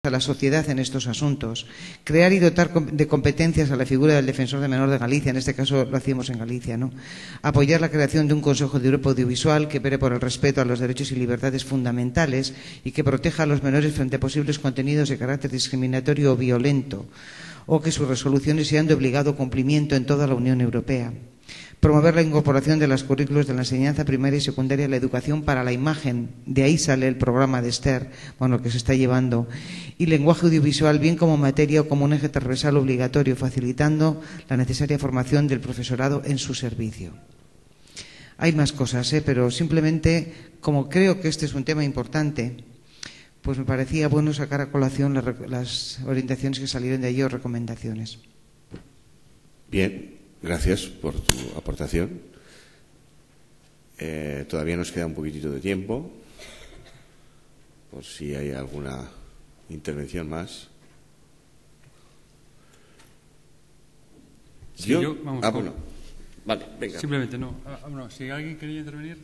a la sociedad en estos asuntos, crear y dotar de competencias a la figura del defensor de menor de Galicia, en este caso lo hacíamos en Galicia, ¿no? Apoyar la creación de un Consejo de Europa Audiovisual que pere por el respeto a los derechos y libertades fundamentales y que proteja a los menores frente a posibles contenidos de carácter discriminatorio o violento, o que sus resoluciones sean de obligado cumplimiento en toda la Unión Europea. Promover la incorporación de los currículos de la enseñanza primaria y secundaria a la educación para la imagen. De ahí sale el programa de Esther, bueno, que se está llevando. Y lenguaje audiovisual bien como materia o como un eje transversal obligatorio, facilitando la necesaria formación del profesorado en su servicio. Hay más cosas, pero simplemente, como creo que este es un tema importante, pues me parecía bueno sacar a colación las orientaciones que salieron de allí o recomendaciones. Bien. Gracias por tu aportación. Todavía nos queda un poquitito de tiempo, por si hay alguna intervención más. Sí, vamos, bueno. Vale, venga. Simplemente, no. Bueno, si alguien quería intervenir,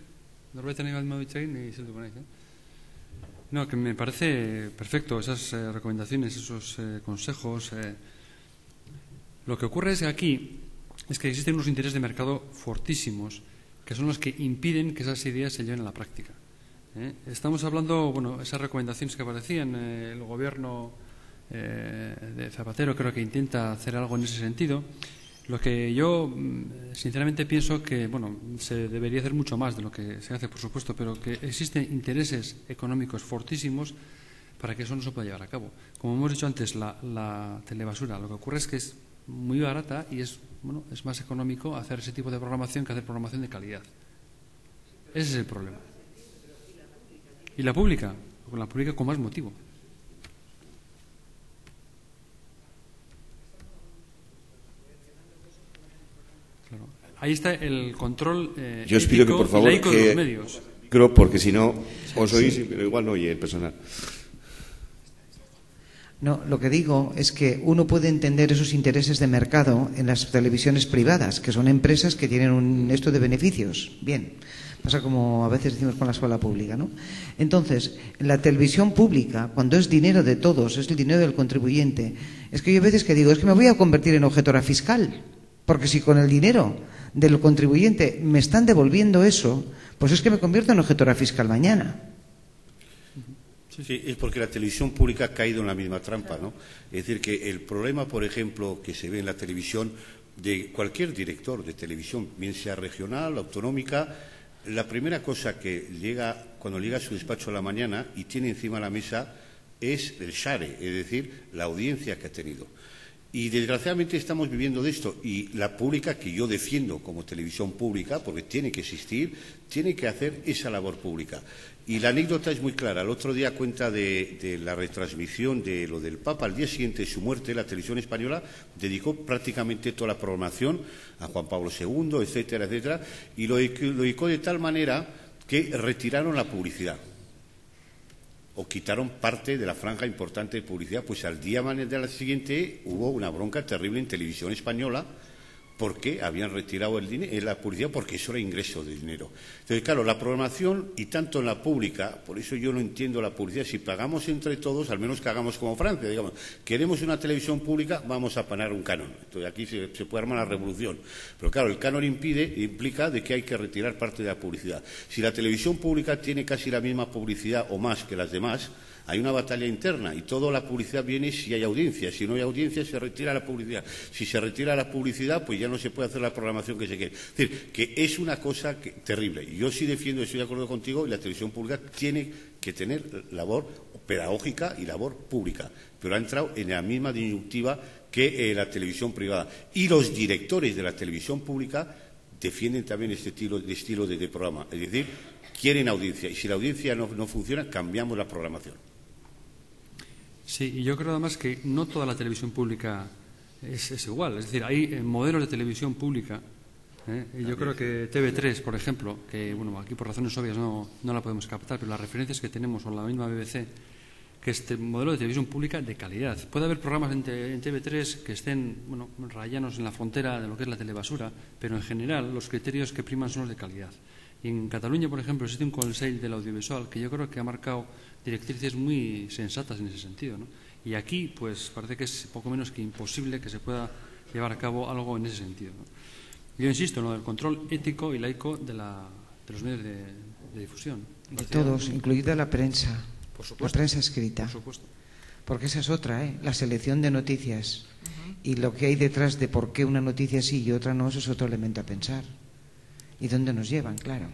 no, que me parece perfecto esas recomendaciones, esos consejos. Lo que ocurre es que aquí es que existen unos intereses de mercado fortísimos que son los que impiden que esas ideas se lleven a la práctica. Estamos hablando, bueno, esas recomendaciones que aparecían, el gobierno de Zapatero creo que intenta hacer algo en ese sentido. Lo que yo sinceramente pienso que, bueno, se debería hacer mucho más de lo que se hace, por supuesto, pero que existen intereses económicos fortísimos para que eso no se pueda llevar a cabo. Como hemos dicho antes, la telebasura, lo que ocurre es que es muy barata y es más económico hacer ese tipo de programación que hacer programación de calidad. Ese es el problema. Y la pública con más motivo. Claro. Ahí está el control yo os pido que por favor laico de los medios. Creo, porque si no os oís, sí, pero igual no oye el personal. No, lo que digo es que uno puede entender esos intereses de mercado en las televisiones privadas, que son empresas que tienen esto de beneficios. Bien, pasa como a veces decimos con la escuela pública, ¿no? Entonces, en la televisión pública, cuando es dinero de todos, es el dinero del contribuyente, es que yo a veces que digo, es que me voy a convertir en objetora fiscal, porque si con el dinero del contribuyente me están devolviendo eso, pues es que me convierto en objetora fiscal mañana. Sí, es porque la televisión pública ha caído en la misma trampa, ¿no? Es decir, que el problema, por ejemplo, que se ve en la televisión de cualquier director de televisión, bien sea regional, autonómica, la primera cosa que llega, cuando llega a su despacho a la mañana y tiene encima de la mesa es el share, es decir, la audiencia que ha tenido. Y desgraciadamente estamos viviendo de esto, y la pública, que yo defiendo como televisión pública, porque tiene que existir, tiene que hacer esa labor pública. Y la anécdota es muy clara. El otro día cuenta de la retransmisión de lo del Papa. Al día siguiente de su muerte, la televisión española dedicó prácticamente toda la programación a Juan Pablo II, etcétera, etcétera, y lo dedicó de tal manera que retiraron la publicidad, o quitaron parte de la franja importante de publicidad. Pues al día de la siguiente hubo una bronca terrible en televisión española porque habían retirado la publicidad, porque eso era ingreso de dinero. Entonces, claro, la programación, y tanto en la pública, por eso yo no entiendo la publicidad, si pagamos entre todos, al menos que hagamos como Francia, digamos, queremos una televisión pública, vamos a poner un canon. Entonces aquí se puede armar la revolución. Pero claro, el canon implica de que hay que retirar parte de la publicidad. Si la televisión pública tiene casi la misma publicidad o más que las demás, hay una batalla interna, y toda la publicidad viene si hay audiencia. Si no hay audiencia, se retira la publicidad. Si se retira la publicidad, pues ya no se puede hacer la programación que se quiere. Es decir, que es una cosa terrible. Y yo sí defiendo, estoy de acuerdo contigo, y la televisión pública tiene que tener labor pedagógica y labor pública. Pero ha entrado en la misma disyuntiva que la televisión privada. Y los directores de la televisión pública defienden también este estilo de programa. Es decir, quieren audiencia. Y si la audiencia no funciona, cambiamos la programación. Sí, y yo creo además que no toda la televisión pública es igual. Es decir, hay modelos de televisión pública. Y yo creo que TV3, por ejemplo, que bueno, aquí por razones obvias no la podemos captar, pero las referencias que tenemos, o la misma BBC, que es modelo de televisión pública de calidad. Puede haber programas en TV3 que estén rayanos en la frontera de lo que es la telebasura, pero en general los criterios que priman son los de calidad. Y en Cataluña, por ejemplo, existe un Consell del Audiovisual que yo creo que ha marcado directrices muy sensatas en ese sentido, ¿no? Y aquí, pues, parece que es poco menos que imposible que se pueda llevar a cabo algo en ese sentido, ¿no? Yo insisto en lo del control ético y laico de los medios de difusión. De todos, incluida la prensa, la prensa escrita. Por supuesto. Porque esa es otra, la selección de noticias. Y lo que hay detrás de por qué una noticia sí y otra no, eso es otro elemento a pensar. ¿Y dónde nos llevan? Claro.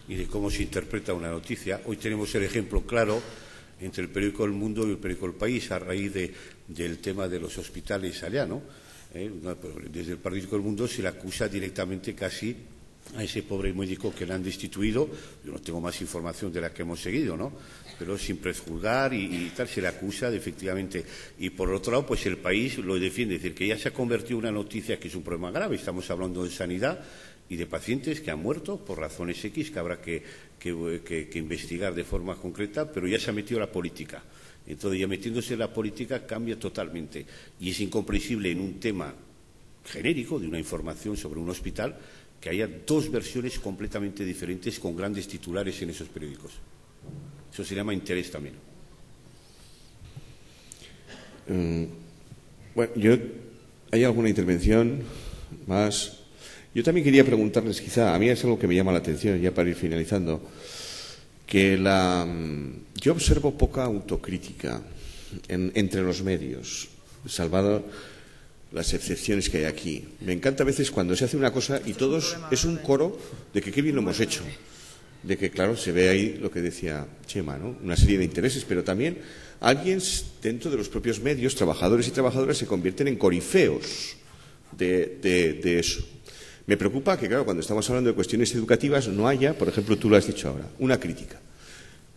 Y de cómo se interpreta una noticia. Hoy tenemos el ejemplo claro entre el periódico El Mundo y el periódico El País a raíz del tema de los hospitales allá, ¿no? Desde el periódico El Mundo se le acusa directamente casi a ese pobre médico que le han destituido. Yo no tengo más información de la que hemos seguido, ¿no? Pero sin prejuzgar y tal, se le acusa de, efectivamente. Y por otro lado, pues El País lo defiende, es decir, que ya se ha convertido en una noticia que es un problema grave. Estamos hablando de sanidad y de pacientes que han muerto por razones X que habrá que investigar de forma concreta, pero ya se ha metido la política. Entonces, ya metiéndose en la política cambia totalmente. Y es incomprensible en un tema genérico de una información sobre un hospital que haya dos versiones completamente diferentes con grandes titulares en esos periódicos. Eso se llama interés también. Bueno, ¿hay alguna intervención más? Yo también quería preguntarles, quizá, a mí es algo que me llama la atención, ya para ir finalizando, que yo observo poca autocrítica entre los medios, salvado las excepciones que hay aquí. Me encanta a veces cuando se hace una cosa y todos es un coro de que qué bien lo hemos hecho. De que, claro, se ve ahí lo que decía Chema, ¿no? Una serie de intereses, pero también alguien dentro de los propios medios, trabajadores y trabajadoras, se convierten en corifeos de eso. Me preocupa que, claro, cuando estamos hablando de cuestiones educativas no haya, por ejemplo, tú lo has dicho ahora, una crítica,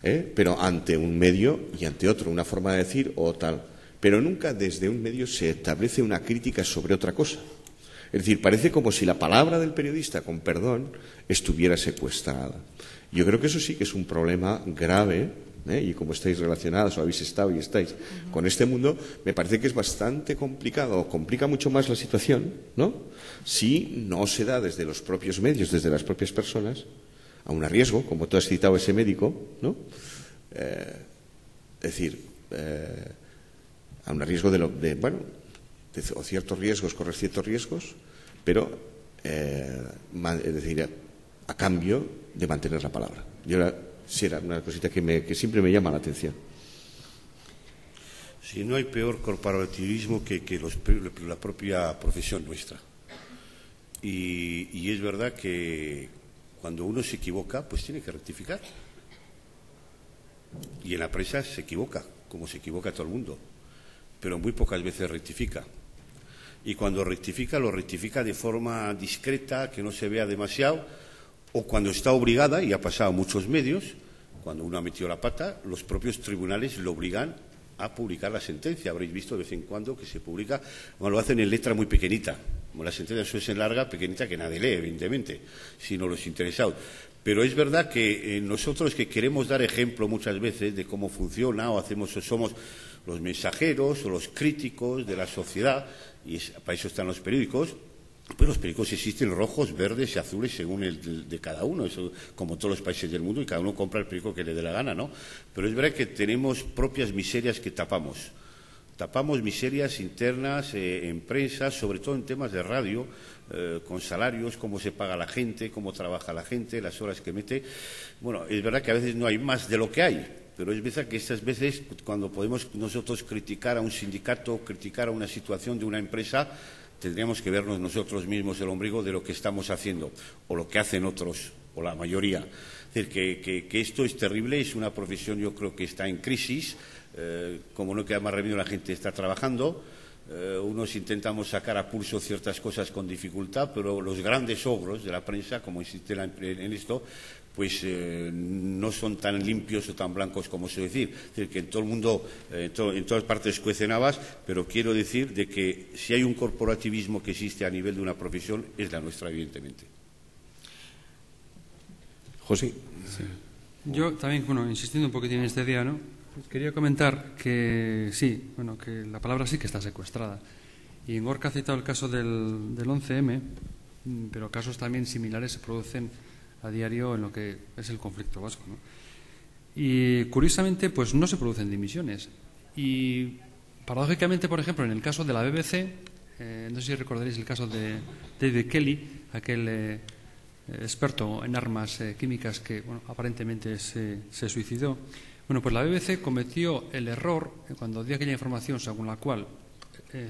pero ante un medio y ante otro, una forma de decir o tal. Pero nunca desde un medio se establece una crítica sobre otra cosa. Es decir, parece como si la palabra del periodista, con perdón, estuviera secuestrada. Yo creo que eso sí que es un problema grave, y como estáis relacionados o habéis estado y estáis con este mundo, me parece que es bastante complicado, o complica mucho más la situación, ¿no? Si no se da desde los propios medios, desde las propias personas, a un riesgo, como tú has citado ese médico, ¿no? Es decir, a un riesgo o ciertos riesgos, correr ciertos riesgos, pero es decir, a cambio de mantener la palabra. Sí, era una cosita que siempre me llama la atención. Si no hay peor corporativismo que la propia profesión nuestra. Y es verdad que cuando uno se equivoca, pues tiene que rectificar. Y en la prensa se equivoca, como se equivoca todo el mundo. pero muy pocas veces rectifica. Y cuando rectifica, lo rectifica de forma discreta, que no se vea demasiado, o cuando está obligada, y ha pasado a muchos medios, cuando uno ha metido la pata, los propios tribunales lo obligan a publicar la sentencia. Habréis visto de vez en cuando que se publica, bueno, lo hacen en letra muy pequeñita, como la sentencia suele ser larga, pequeñita, que nadie lee, evidentemente, sino los interesados. Pero es verdad que nosotros que queremos dar ejemplo muchas veces de cómo funciona o somos los mensajeros o los críticos de la sociedad, y para eso están los periódicos. Pues los periódicos existen rojos, verdes y azules según el de cada uno, eso como todos los países del mundo, y cada uno compra el periódico que le dé la gana, ¿no? Pero es verdad que tenemos propias miserias que tapamos. Tapamos miserias internas en prensa, sobre todo en temas de radio, con salarios, cómo se paga la gente, cómo trabaja la gente, las horas que mete. Bueno, es verdad que a veces no hay más de lo que hay, pero es verdad que estas veces, cuando podemos nosotros criticar a un sindicato, criticar a una situación de una empresa, tendríamos que vernos nosotros mismos el ombligo de lo que estamos haciendo, o lo que hacen otros, o la mayoría. Es decir, que esto es terrible, es una profesión, yo creo que está en crisis, como no queda más remedio, la gente está trabajando, unos intentamos sacar a pulso ciertas cosas con dificultad, pero los grandes ogros de la prensa, como insiste en esto, pues no son tan limpios o tan blancos como se decir. Es decir, que en todo el mundo, en todas partes cuecen habas, pero quiero decir de que si hay un corporativismo que existe a nivel de una profesión, es la nuestra, evidentemente. José. Sí. Yo también, bueno, insistiendo un poquitín en este día, ¿no? Quería comentar que sí, bueno, que la palabra sí que está secuestrada. Y Gorka ha citado el caso del 11M, pero casos también similares se producen a diario en lo que es el conflicto vasco, ¿no? Y curiosamente, pues no se producen dimisiones. Y paradójicamente, por ejemplo, en el caso de la BBC, no sé si recordaréis el caso de David Kelly, aquel experto en armas químicas que, bueno, aparentemente se suicidó. Bueno, pues la BBC cometió el error cuando dio aquella información según la cual,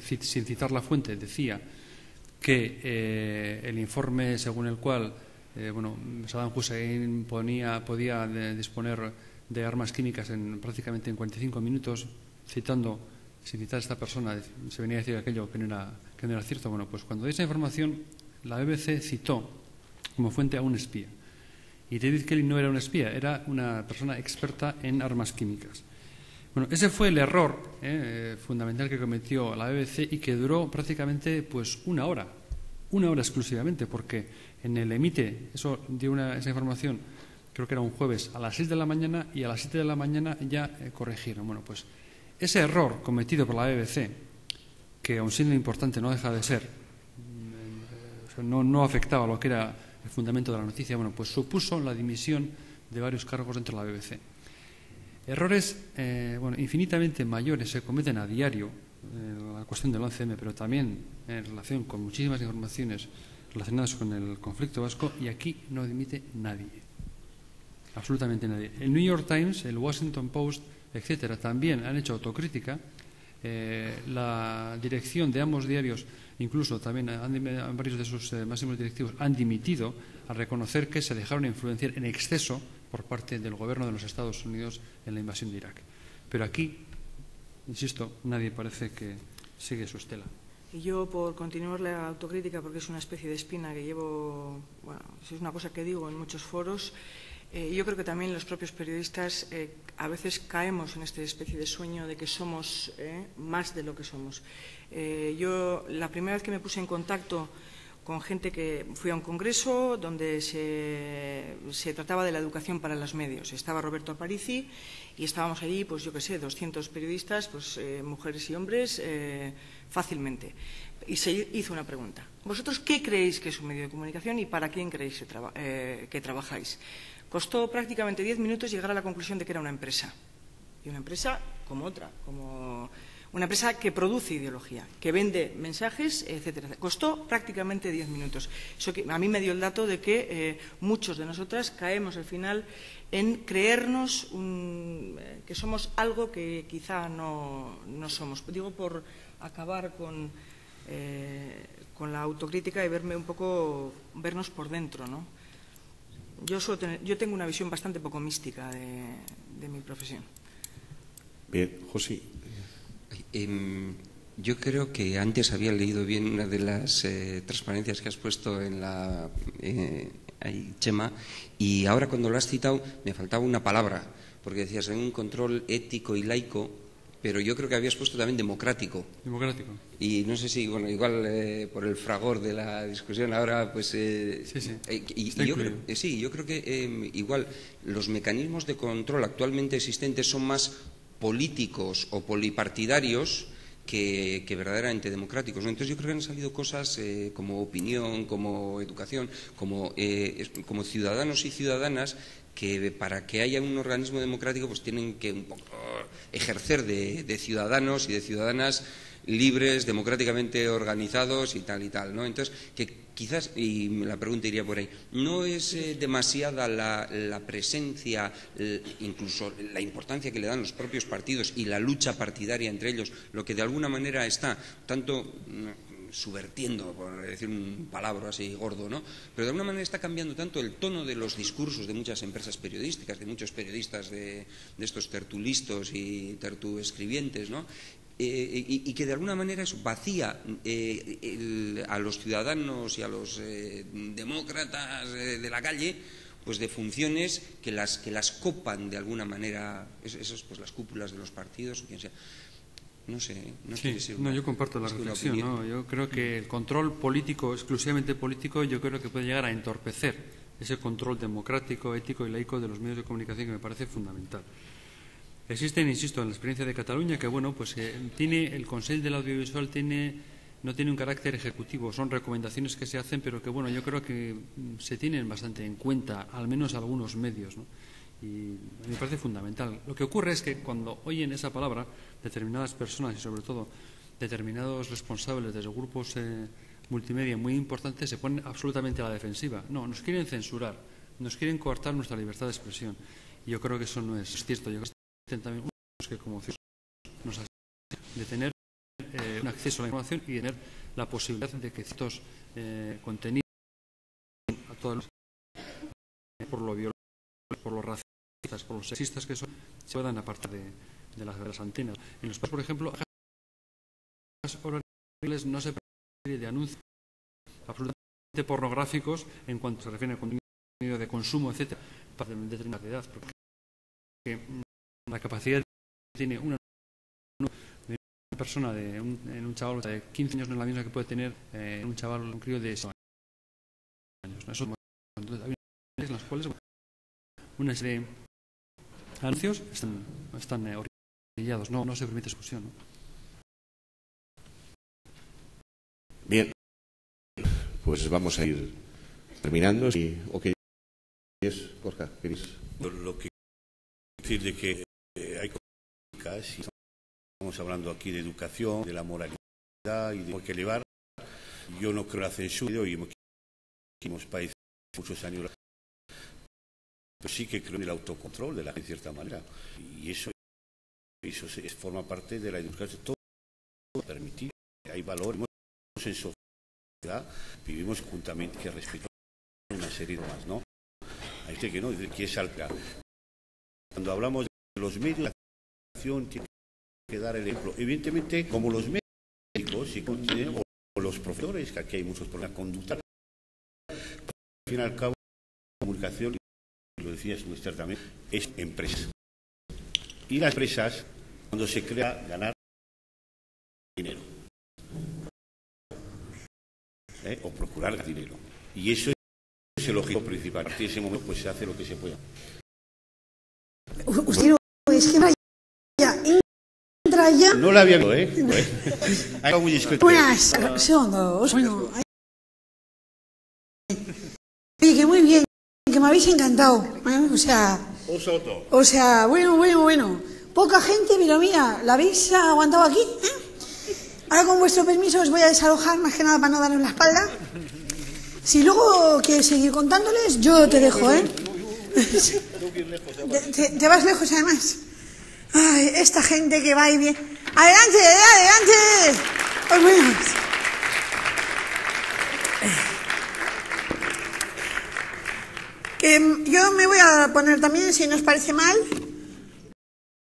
sin citar la fuente, decía que el informe según el cual Saddam Hussein podía disponer de armas químicas prácticamente en 45 minutos, sin citar a esta persona, se venía a decir aquello que no era cierto. Bueno, pues cuando dio esa información, la BBC citó como fuente a un espía. Y David Kelly no era un espía, era una persona experta en armas químicas. Bueno, ese fue el error fundamental que cometió la BBC y que duró prácticamente pues una hora exclusivamente, porque en el emite, esa información, creo que era un jueves a las 6 de la mañana y a las 7 de la mañana ya corrigieron. Bueno, pues ese error cometido por la BBC, que aun siendo importante no deja de ser, no afectaba a lo que era el fundamento de la noticia, bueno, pues supuso la dimisión de varios cargos dentro de la BBC. Errores infinitamente mayores se cometen a diario en la cuestión del 11M, pero también en relación con muchísimas informaciones relacionadas con el conflicto vasco, y aquí no dimite nadie, absolutamente nadie. El New York Times, el Washington Post, etcétera, también han hecho autocrítica. La dirección de ambos diarios, incluso también varios de sus máximos directivos, han dimitido al reconocer que se dejaron influenciar en exceso por parte del gobierno de los Estados Unidos en la invasión de Irak. Pero aquí, insisto, nadie parece que sigue su estela. Y yo, por continuar la autocrítica, porque es una especie de espina que llevo, es una cosa que digo en muchos foros, yo creo que también los propios periodistas a veces caemos en esta especie de sueño de que somos más de lo que somos. Yo, la primera vez que me puse en contacto con gente, que fui a un congreso donde se trataba de la educación para los medios. Estaba Roberto Aparici y estábamos allí, pues yo qué sé, 200 periodistas, pues mujeres y hombres, fácilmente. Y se hizo una pregunta. ¿Vosotros qué creéis que es un medio de comunicación y para quién creéis que trabajáis? Costó prácticamente 10 minutos llegar a la conclusión de que era una empresa. Y una empresa como otra, como una empresa que produce ideología, que vende mensajes, etcétera. Costó prácticamente 10 minutos. Eso que a mí me dio el dato de que muchos de nosotras caemos al final en creernos que somos algo que quizá no somos. Digo, por acabar con la autocrítica y vernos por dentro, ¿no? Yo tengo una visión bastante poco mística de mi profesión. Bien, José. Yo creo que antes había leído bien una de las transparencias que has puesto en la ahí, Chema, y ahora cuando lo has citado me faltaba una palabra, porque decías en un control ético y laico, pero yo creo que habías puesto también democrático. Democrático. Y no sé si, bueno, igual por el fragor de la discusión ahora, pues... yo creo que igual los mecanismos de control actualmente existentes son más políticos o polipartidarios que verdaderamente democráticos, ¿no? Entonces yo creo que han salido cosas como opinión, como educación, como ciudadanos y ciudadanas que para que haya un organismo democrático pues tienen que un poco ejercer de ciudadanos y de ciudadanas libres, democráticamente organizados y tal, ¿no? Entonces, que quizás, y la pregunta iría por ahí, ¿no es demasiada la presencia, incluso la importancia que le dan los propios partidos y la lucha partidaria entre ellos, lo que de alguna manera está tanto subvertiendo, por decir un palabra así gordo, ¿no? Pero de alguna manera está cambiando tanto el tono de los discursos de muchas empresas periodísticas, de muchos periodistas de estos tertulistas y tertuescribientes, ¿no? Y que de alguna manera eso vacía a los ciudadanos y a los demócratas de la calle pues de funciones que las copan de alguna manera esos pues las cúpulas de los partidos o quien sea. No sé, yo comparto la reflexión, ¿no? Yo creo que el control político, exclusivamente político, yo creo que puede llegar a entorpecer ese control democrático, ético y laico de los medios de comunicación, que me parece fundamental. Existen, insisto, en la experiencia de Cataluña, que bueno, pues tiene el Consell del Audiovisual no tiene un carácter ejecutivo, son recomendaciones que se hacen, pero que bueno, yo creo que se tienen bastante en cuenta, al menos algunos medios, ¿no? Y me parece fundamental. Lo que ocurre es que cuando oyen esa palabra, determinadas personas y sobre todo determinados responsables de los grupos multimedia muy importantes se ponen absolutamente a la defensiva. No, nos quieren censurar, nos quieren coartar nuestra libertad de expresión. Y yo creo que eso no es cierto. Yo creo que también que como ciudadanos nos asisten de tener un acceso a la información y tener la posibilidad de que ciertos contenidos a todos los por lo violento, por los racistas, por los sexistas que son, se puedan apartar de las antenas. En los países, por ejemplo, las horarias no se permite de anuncios absolutamente pornográficos en cuanto se refiere al contenido de consumo, etcétera, para determinada edad, porque la capacidad que tiene una persona en un chaval de 15 años no es la misma que puede tener un chaval, un crío de 6 años, ¿no? Eso, entonces, hay en las cuales una serie de anuncios están orillados, no se permite discusión, ¿no? Bien, pues vamos a ir terminando. ¿O qué es, Borja? Lo que decir de que hay cosas, y estamos hablando aquí de educación, de la moralidad y de que elevar. Yo no creo en la censura y hemos padecido muchos años, pero sí que creo en el autocontrol de la gente, de cierta manera, y eso forma parte de la educación. Todo permitir, hay valores en sociedad, vivimos juntamente, que respetamos una serie de más, ¿no? Hay gente que no, que es alta. Cuando hablamos de los medios de comunicación, tiene que dar el ejemplo. Evidentemente, como los médicos o los profesores, que aquí hay muchos problemas de conducta, al fin y al cabo, la comunicación, lo decías Esther también, es empresa. Y las empresas, cuando se crea, ganar dinero. O procurar dinero. Y eso es el objetivo principal. A partir de ese momento, pues se hace lo que se pueda. Es que entra ya. No la había visto, Haga muy discreto. Buenas, segundos. Bueno, oye, que muy bien, que me habéis encantado. O sea, bueno. Poca gente, pero mira, ¿la habéis aguantado aquí? Ahora, con vuestro permiso, os voy a desalojar, más que nada para no daros la espalda. Si luego quieres seguir contándoles, yo te dejo, Te vas lejos, además. Ay, esta gente que va y viene. ¡Adelante! Os vemos. Que yo me voy a poner también, si no os parece mal,